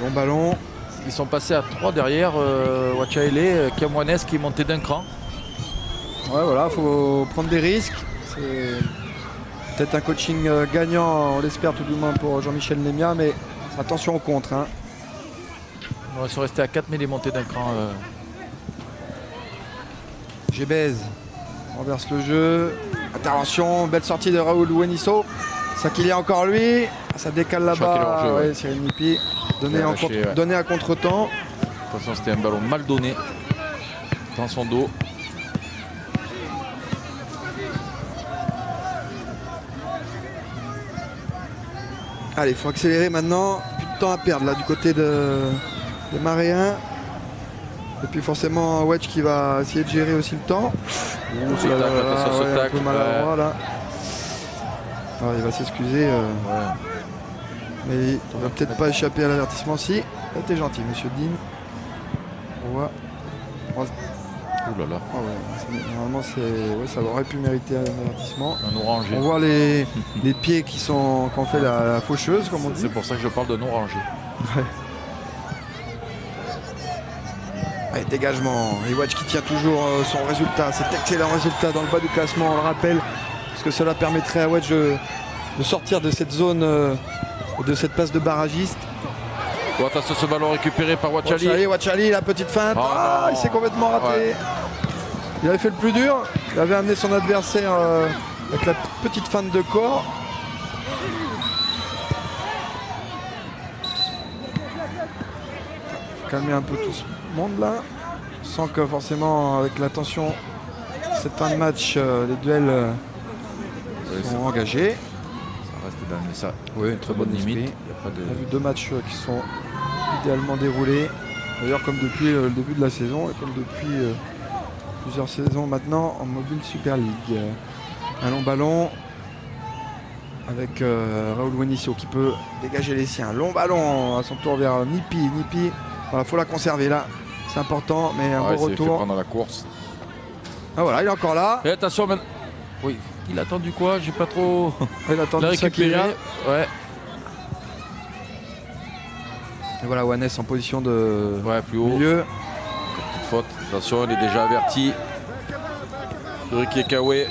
Long ballon. ils sont passés à 3 derrière Watch Haile, Kamwanes qui est monté d'un cran. Ouais, voilà, il faut prendre des risques. C'est peut-être un coaching gagnant, on l'espère tout du moins pour Jean-Michel Nemia, mais attention au contre. Hein. Ils sont restés à 4 mais il est monté d'un cran. Gebez renverse le jeu. Intervention, belle sortie de Raoul Wenisso. Ça qu'il y a encore lui. Ça décale là-bas. Ouais, Cyril Nipi. Donné à contre-temps. De toute façon, c'était un ballon mal donné dans son dos. Allez, il faut accélérer maintenant. Plus de temps à perdre là du côté des Maréens. Et puis forcément Wedge qui va essayer de gérer aussi le temps. Un peu maladroit là. Alors, il va s'excuser. Mais il ne va peut-être pas échapper à l'avertissement. Si, t'es gentil, monsieur Dean. On voit. Ouh là là. Ah ouais, normalement, ça aurait pu mériter un avertissement. Un orangé. On voit les pieds qu'ont fait la faucheuse, comme on dit. C'est pour ça que je parle de non-rangé. Ouais. Allez, dégagement. Et Wedge qui tient toujours son résultat. Cet excellent résultat dans le bas du classement, on le rappelle. Parce que cela permettrait à Wedge de sortir de cette zone, de cette place de barragiste. Bon, attention, ce ballon récupéré par Watch Haile. Watch Haile, la petite feinte. Il s'est complètement raté. Ouais. Il avait fait le plus dur. Il avait amené son adversaire avec la petite feinte de corps. Calmer un peu tout ce monde là. Sans que forcément avec la tension, cette fin de match, les duels sont engagés. Ça reste dans ça. Oui, très bonne limite. On a vu 2 matchs qui sont idéalement déroulés. D'ailleurs comme depuis le début de la saison et comme depuis plusieurs saisons maintenant en Mobile Super League. Un long ballon avec Raoul Wenisso qui peut dégager les siens. Long ballon à son tour vers Nipi. Nipi, voilà, faut la conserver là. C'est important, mais un beau retour. Pendant la course. Ah voilà, il est encore là. Et attention, maintenant. Oui, il a attendu quoi? J'ai pas trop. Il a attendu récupéré. Ouais. Et voilà, Wanes en position de plus haut. Milieu. Petite faute. Attention, il est déjà averti. Ricky Kawe.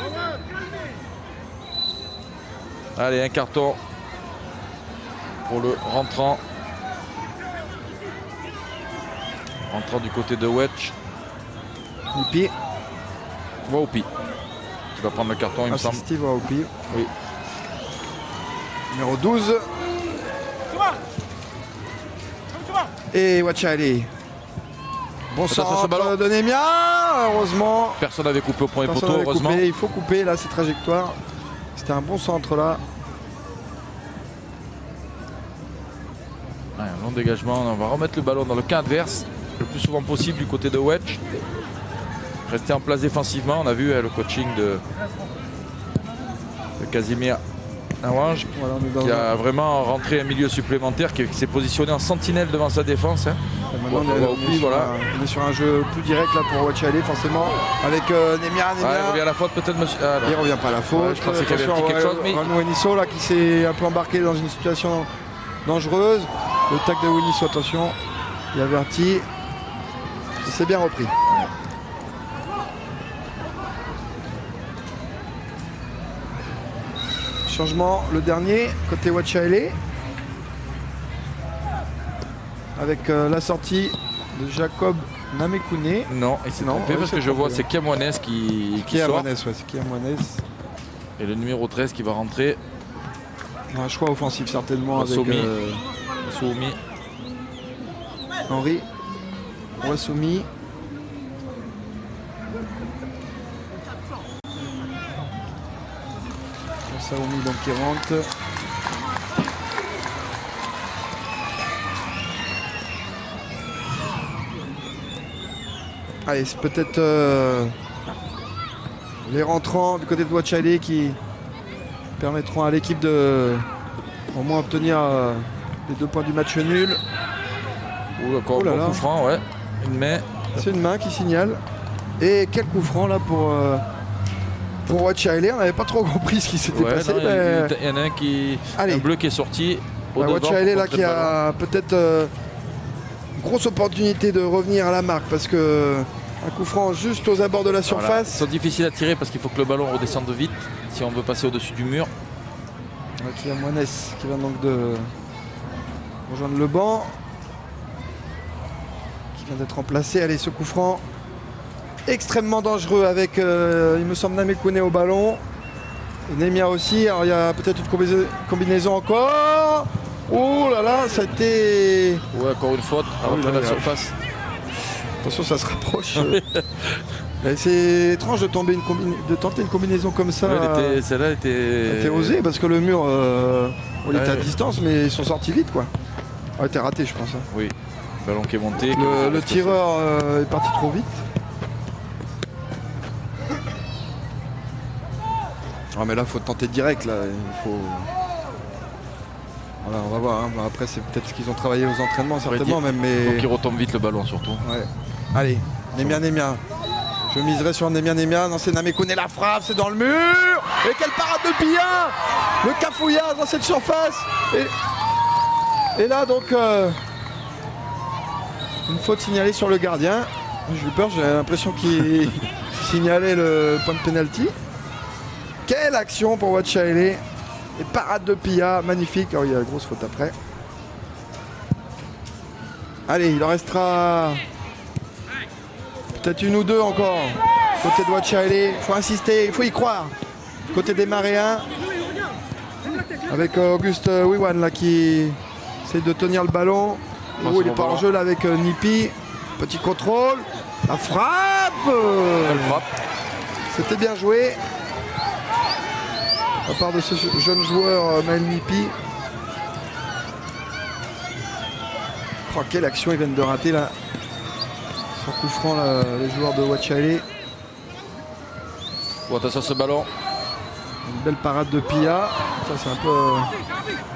Allez, un carton pour le rentrant. Rentrant du côté de Wedge. Nipi. Waupi. Tu vas prendre le carton, il me semble. Steve Waupi. Oui. Numéro 12. Et Watch Haile. Bon centre de Nemia. Heureusement. Personne n'avait coupé au premier poteau, heureusement. Il faut couper là ces trajectoires. C'était un bon centre là. Ouais, un long dégagement. On va remettre le ballon dans le camp adverse le plus souvent possible du côté de Wedge. Rester en place défensivement. On a vu le coaching de Casimir Awange, voilà, qui a vraiment rentré un milieu supplémentaire, qui s'est positionné en sentinelle devant sa défense. Hein. Maintenant, on est sur un jeu plus direct là pour Watch Haile, forcément, avec Nemia. Il revient à la faute peut-être, monsieur. Il revient pas à la faute. Je pensais qu'il y avait quelque chose. Mais... Wenisso là qui s'est un peu embarqué dans une situation dangereuse. Le tac de Wenisso, attention, il avertit. Il s'est bien repris. Changement, le dernier, côté Watch Haile. Avec la sortie de Jacob Namekune. Non, il s'est trompé parce que je vois c'est Kamwanes qui sort. C'est Kamwanes. Et le numéro 13 qui va rentrer. Un choix offensif certainement avec Soumis. Henri. Wassoumi. Saoumi donc qui rentre. Allez, c'est peut-être les rentrants du côté de Ouachali qui permettront à l'équipe de au moins obtenir les 2 points du match nul. Ou encore un coup franc, ouais. Une main. C'est une main qui signale. Et quel coup franc là pour Ouachali. On n'avait pas trop compris ce qui s'était passé. Il y en a un qui. Allez. Un bleu qui est sorti. Ouachali là qui a peut-être une grosse opportunité de revenir à la marque parce que un coup franc juste aux abords de la surface. Voilà. Ils sont difficiles à tirer parce qu'il faut que le ballon redescende vite si on veut passer au-dessus du mur. Qui a Moines qui vient donc de rejoindre le banc. Qui vient d'être remplacé. Allez, ce coup franc extrêmement dangereux avec, il me semble, Namekoune au ballon. Et Nemia aussi. Alors il y a peut-être une combinaison encore. Oh là là, ça a été... Ouais, encore une faute après la surface. Attention, ça se rapproche. C'est étrange de tenter une combinaison comme ça. Ouais, celle-là était osée parce que le mur, on était à distance, mais ils sont sortis vite, quoi. Elle était raté, je pense. Oui, ballon qui est monté. Le tireur est parti trop vite. Ah, mais là, il faut tenter direct. Là. Il faut... Voilà, on va voir. Hein. Après, c'est peut-être ce qu'ils ont travaillé aux entraînements, certainement. Même, mais... Il faut qu'il retombe vite le ballon, surtout. Ouais. Allez, Nemia. Je miserai sur Nemia. Non, c'est Namekoune, la frappe, c'est dans le mur. Et quelle parade de Pilla. Le cafouillage dans cette surface. Et là, donc, une faute signalée sur le gardien. J'ai eu peur, j'ai l'impression qu'il signalait le point de pénalty. Quelle action pour Ouachali. Et parade de Pilla, magnifique. Oh, il y a la grosse faute après. Allez, il en restera peut-être une ou deux encore. Côté de Ouachali, il faut insister, il faut y croire. Côté des Maréens, avec Auguste Wiwan là qui essaie de tenir le ballon. Oh, il est pas en jeu là avec Nipi. Petit contrôle. La frappe. C'était bien joué. À part de ce jeune joueur Maël Nipi. Oh, quelle action ils viennent de rater là. Sur coup franc là, les joueurs de Ouachali. Bon, attention à ce ballon. Une belle parade de Pilla. Ça c'est un peu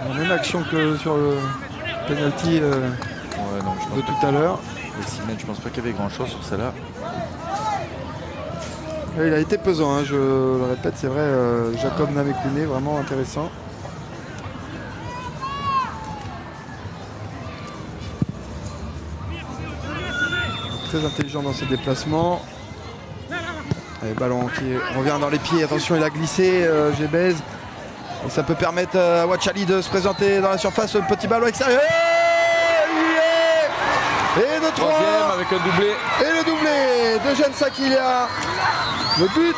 la même action que sur le penalty de tout à l'heure. Je pense pas qu'il y avait grand chose sur celle-là. Il a été pesant, hein, je le répète, c'est vrai. Jacob Namekoune, vraiment intéressant. Très intelligent dans ses déplacements. Allez, ballon qui revient dans les pieds. Attention, il a glissé, Gébez. Et ça peut permettre à Ouachali de se présenter dans la surface. Le petit ballon extérieur. Et de 3. Troisième avec un doublé. Et le doublé de Jeanne Sakilia. Le but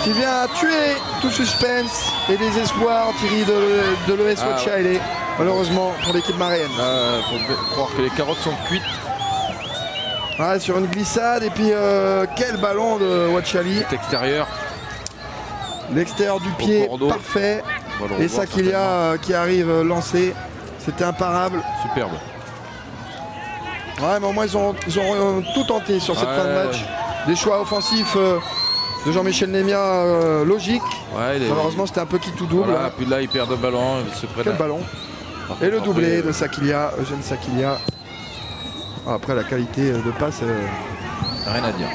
qui vient tuer tout suspense et les espoirs Thierry de l'ES Ouachali. Malheureusement pour l'équipe maréenne. Faut croire que les carottes sont cuites. Ouais, sur une glissade et puis quel ballon de Ouachali. Extérieur. L'extérieur du pied parfait. Voilà, et Sakilia qui arrive lancé. C'était imparable. Superbe. Ouais, mais au moins ils ont tout tenté sur cette fin de match. Des choix offensifs de Jean-Michel Nemia logiques. Ouais, malheureusement c'était un peu qui tout double. Voilà, puis là ils perdent le ballon. Quel ballon. Et le doublé de Sakilia, Eugène Sakilia. Après la qualité de passe. Rien à dire.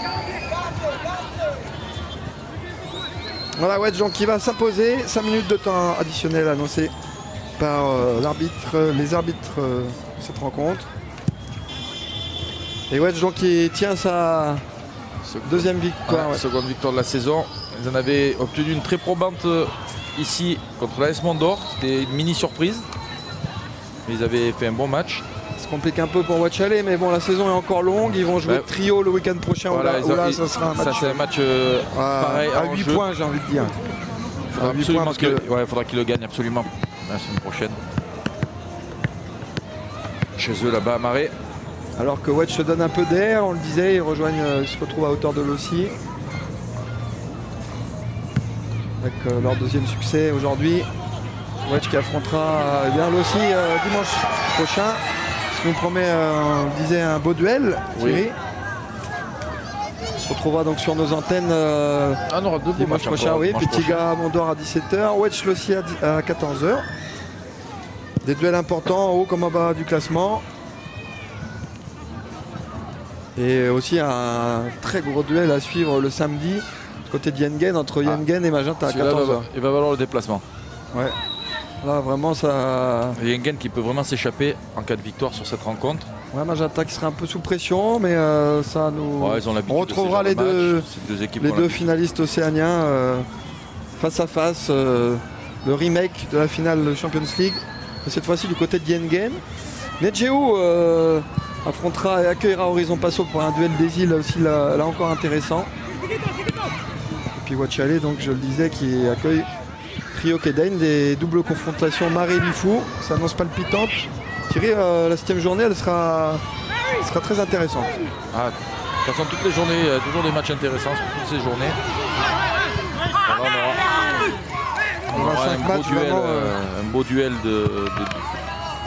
Voilà, Wedge donc qui va s'imposer. 5 minutes de temps additionnel annoncé par les arbitres de cette rencontre. Et Wedge donc qui tient sa deuxième victoire. Seconde victoire de la saison. Ils en avaient obtenu une très probante ici contre l'AS Mondor. C'était une mini surprise. Ils avaient fait un bon match. Ça se complique un peu pour Ouachali, mais bon, la saison est encore longue. Ils vont jouer le trio le week-end prochain. Voilà, ça sera un match. Ça, c'est un match pareil à 8 points, j'ai envie de dire. faudra 8 Absolument points. il faudra qu'il le gagne absolument la semaine prochaine. Chez eux là-bas à Marais. Alors que Wedge se donne un peu d'air, on le disait, ils se retrouvent à hauteur de Lossy. Avec leur deuxième succès aujourd'hui. Wedge qui affrontera Lossy dimanche prochain. Ce qui nous promet, on le disait, un beau duel. Oui. On se retrouvera donc sur nos antennes On aura 2 beaux dimanche matchs prochain. encore, Oui, dimanche prochain. Petit-Gars Mondor à 17h, Wedge Lossy à 14h. Des duels importants en haut comme en bas du classement. Et aussi un très gros duel à suivre le samedi du côté de Yengen, entre Yengen et Magenta à Celui-là 14h. il va valoir le déplacement. Ouais. Là vraiment ça. Et Yengen qui peut vraiment s'échapper en cas de victoire sur cette rencontre. Ouais, Magenta qui sera un peu sous pression, mais ça nous. Ouais, ils ont l'habitude On de ce retrouvera genre de les deux, match. Ces deux équipes les ont deux l'habitude. finalistes océaniens face à face. Le remake de la finale de Champions League. Et cette fois-ci du côté de Yengen. Nedjeu affrontera et accueillera Horizon Passo pour un duel des îles aussi là encore intéressant. Et puis Wachale, donc je le disais, qui accueille Trio Kedain, des doubles confrontations Marais-Lifou. Ça annonce palpitante. Thierry, la 7e journée, elle sera très intéressante. Ah, de toute façon, toutes les journées, il y a toujours des matchs intéressants sur toutes ces journées. Alors, on aura 5 matchs vraiment, un beau duel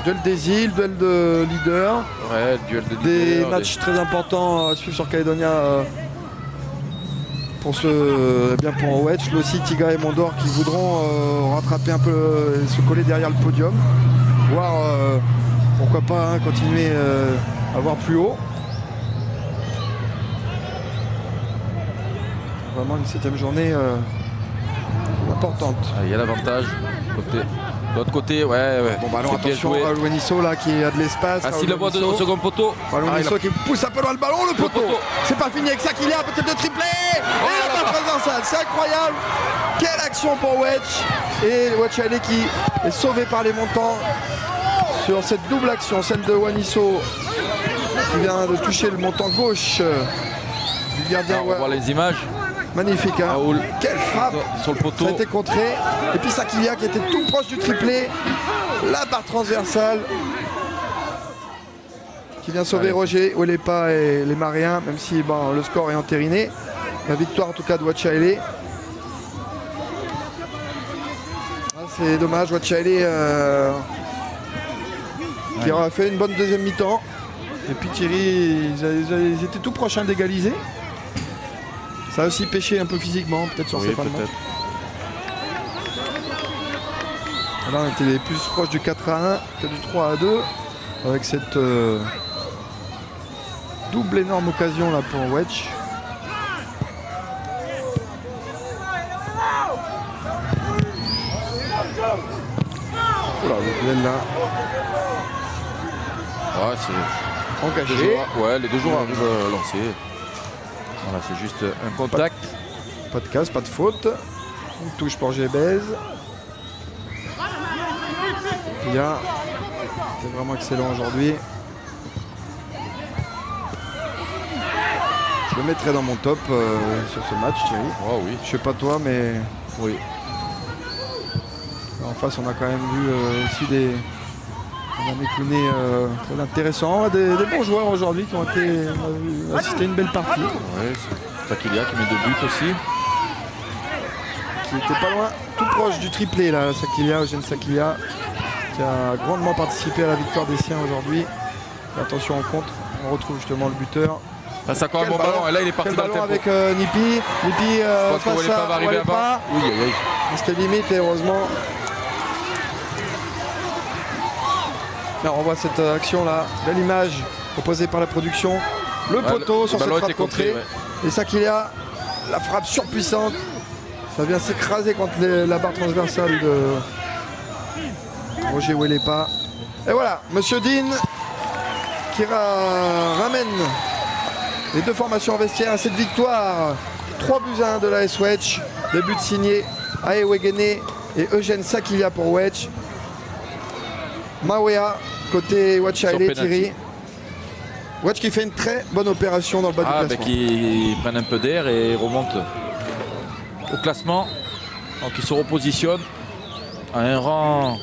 duel des îles, duel de leader. Ouais, duel de Des leader, matchs très importants à suivre sur Calédonia pour Wedge, Lossy, Tiga et Mondor qui voudront rattraper un peu et se coller derrière le podium. Voire pourquoi pas continuer à voir plus haut. Vraiment une 7e journée importante. Ah, il y a l'avantage. De l'autre côté, ouais. Bon bah alors c'est bien attention joué. à Luenisso là qui a de l'espace. Ah, s'il le voit au second poteau. Luenisso qui pousse un peu loin le ballon, le poteau. poteau. C'est pas fini avec ça qu'il y a, peut-être de triplé. Et la balle transversale, c'est incroyable. Quelle action pour Wedge. Et Wachale qui est sauvé par les montants sur cette double action, celle de Wanisso qui vient de toucher le montant gauche du gardien. On voit les images. Magnifique, hein. Raoul. Quelle frappe. Sur le poteau. Ça a été contré. Et puis Sakilia qui était tout proche du triplé. La barre transversale qui vient sauver Roger Olepa et les Mariens, même si le score est entériné. La victoire en tout cas de Wachale. C'est dommage, Wachale qui aura fait une bonne deuxième mi-temps. Et puis Thierry, ils étaient tout proches d'égaliser. Ça a aussi pêché un peu physiquement, peut-être sur ces fins de match. Là, on était plus proche du 4-1 que du 3-2 avec cette double énorme occasion là pour Wedge. Oula, le duel là. Ouais, c'est Engagé. les deux joueurs arrivent à lancer. Voilà, c'est juste un contact. Pas de casse, pas de faute. Une touche pour Gébez. Bien. C'est vraiment excellent aujourd'hui. Je le mettrai dans mon top sur ce match, Thierry. Oh oui. Je sais pas toi, mais Oui. en face, on a quand même vu aussi des méclunés très intéressants. Des bons joueurs aujourd'hui qui ont été assisté à une belle partie. Ouais, c'est Sakilia qui met 2 buts aussi. Qui était pas loin, tout proche du triplé là, Eugène Sakilia, qui a grandement participé à la victoire des siens aujourd'hui. Attention en contre, on retrouve justement le buteur. Là, c'est encore un bon ballon. Et là, il est parti Quel dans le ballon tempo. avec Nipi. Nipi Je pense face qu'Olepa va à arriver Olepa. avant. Oui, oui. C'était limite et heureusement. Alors, on voit cette action là, belle image proposée par la production. Le poteau sur le cette ballon frappe était contré, contrée. Et Sakilia, la frappe surpuissante. Ça vient s'écraser contre la barre transversale de Roger Welepa. Et voilà, Monsieur Dean qui ramène les deux formations en vestiaire à cette victoire. 3-1 de la S-Wedge. Les buts signés Ae Wegene et Eugène Sakilia pour Wedge. Mawea côté Wachale, Thierry. Wedge qui fait une très bonne opération dans le bas du classement. Qui prennent un peu d'air et remontent au classement. Donc ils se repositionnent à un rang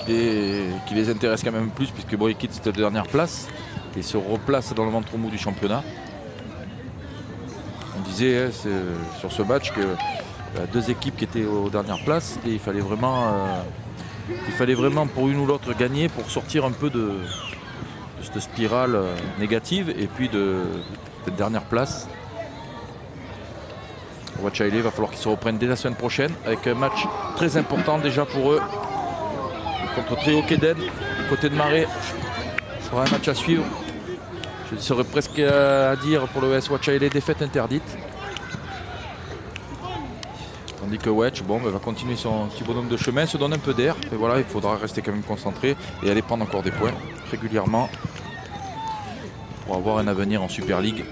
qui les intéresse quand même plus, puisque bon, ils quittent cette dernière place et se replacent dans le ventre mou du championnat. On disait sur ce match que deux équipes qui étaient aux dernières places et il fallait vraiment pour une ou l'autre gagner pour sortir un peu de cette spirale négative et puis de cette dernière place. Wacha Ele, il va falloir qu'ils se reprennent dès la semaine prochaine avec un match très important déjà pour eux contre Tréo Keden du côté de Marais. Ce sera un match à suivre. Je serais presque à dire pour le S Wacha Ele, défaite interdite. Tandis que Wedge va continuer son petit bonhomme de chemin, se donne un peu d'air. Et voilà, il faudra rester quand même concentré et aller prendre encore des points régulièrement pour avoir un avenir en Super League.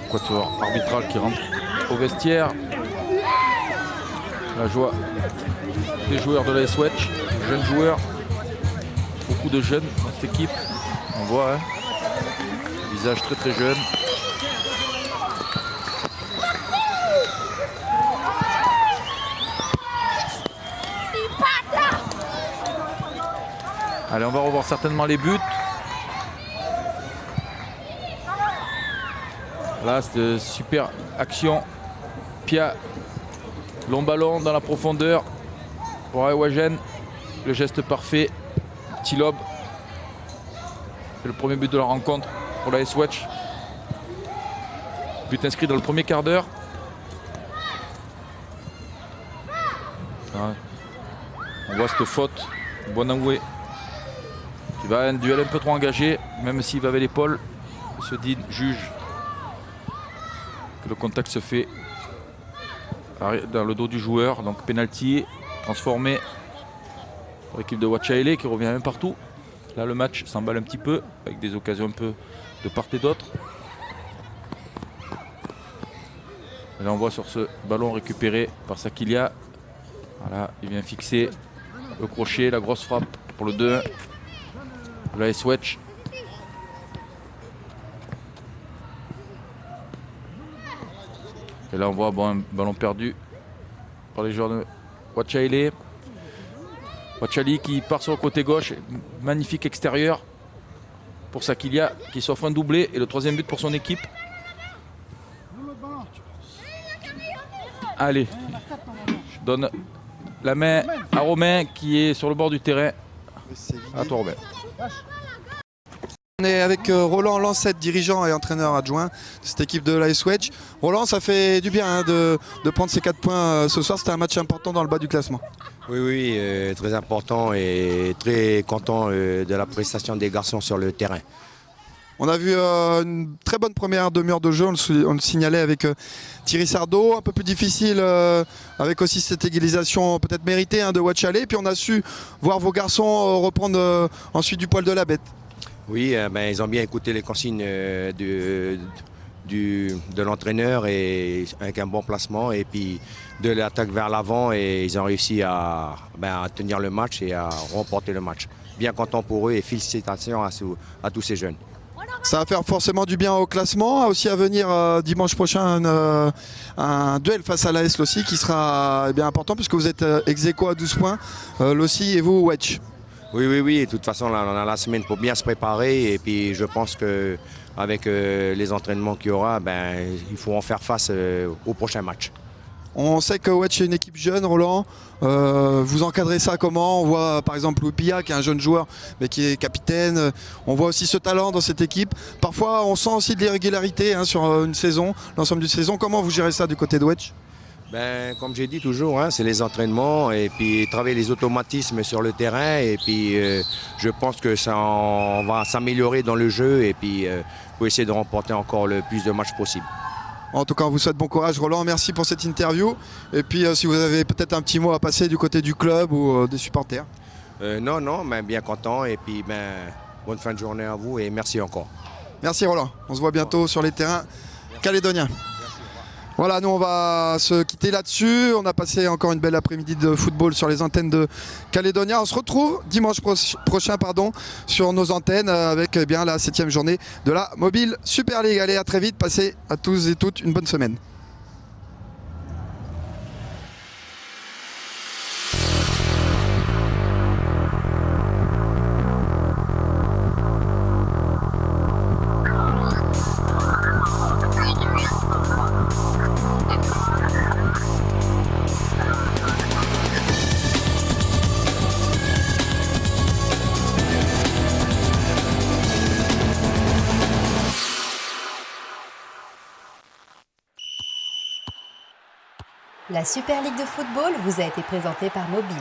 Quatuor arbitral qui rentre au vestiaire. La joie des joueurs de la S-Wedge, jeunes joueurs, beaucoup de jeunes dans cette équipe. On voit visage très très jeune. Allez, on va revoir certainement les buts. Là, c'est super action. Pia, long ballon dans la profondeur pour Awagen. Le geste parfait. Petit lob. C'est le premier but de la rencontre pour la S-Wedge. But inscrit dans le premier quart d'heure. On voit cette faute. Bonamoué qui va un duel un peu trop engagé, même s'il va avec l'épaule. Se dit, juge que le contact se fait dans le dos du joueur. Donc penalty transformé pour l'équipe de Wacha Ele qui revient un partout. Là le match s'emballe un petit peu avec des occasions un peu de part et d'autre. Et là on voit sur ce ballon récupéré par Sakilia. Voilà, il vient fixer le crochet, la grosse frappe pour le 2-1. La S-Wedge. Et là on voit un ballon perdu par les joueurs de Wacha Ele. Wacha Ele qui part sur le côté gauche. Magnifique extérieur pour Sakilia qui s'offre un doublé et le troisième but pour son équipe. Allez, je donne la main à Romain qui est sur le bord du terrain. À toi Romain. On est avec Roland Lancette, dirigeant et entraîneur adjoint de cette équipe de la S-Wedge. Roland, ça fait du bien de prendre ces 4 points ce soir. C'était un match important dans le bas du classement. Oui, très important et très content de la prestation des garçons sur le terrain. On a vu une très bonne première demi-heure de jeu, on le signalait avec Thierry Sardo, un peu plus difficile avec aussi cette égalisation peut-être méritée de Wacha Ele. Puis on a su voir vos garçons reprendre ensuite du poil de la bête. Oui, ils ont bien écouté les consignes de l'entraîneur et avec un bon placement et puis de l'attaque vers l'avant et ils ont réussi à tenir le match et à remporter le match. Bien content pour eux et félicitations à tous ces jeunes. Ça va faire forcément du bien au classement, aussi à venir dimanche prochain un duel face à l'AS Lossi qui sera bien important puisque vous êtes ex-aequo à 12 points, Lossi et vous Wedge. Oui, de toute façon là, on a la semaine pour bien se préparer et puis je pense qu'avec les entraînements qu'il y aura, il faut en faire face au prochain match. On sait que Wedge est une équipe jeune, Roland. Vous encadrez ça comment? On voit par exemple Loupia qui est un jeune joueur mais qui est capitaine. On voit aussi ce talent dans cette équipe. Parfois on sent aussi de l'irrégularité sur une saison, l'ensemble d'une saison. Comment vous gérez ça du côté de Wedge? Comme j'ai dit toujours, c'est les entraînements et puis travailler les automatismes sur le terrain et puis je pense que on va s'améliorer dans le jeu et puis pour essayer de remporter encore le plus de matchs possible. En tout cas, on vous souhaite bon courage, Roland. Merci pour cette interview. Et puis, si vous avez peut-être un petit mot à passer du côté du club ou des supporters. Non, bien content. Et puis, bonne fin de journée à vous et merci encore. Merci, Roland. On se voit bientôt sur les terrains calédoniens. Voilà, nous on va se quitter là-dessus. On a passé encore une belle après-midi de football sur les antennes de Calédonia. On se retrouve dimanche prochain sur nos antennes avec bien la 7e journée de la Mobile Super League. Allez, à très vite. Passez à tous et toutes une bonne semaine. La Super League de football vous a été présentée par Mobile.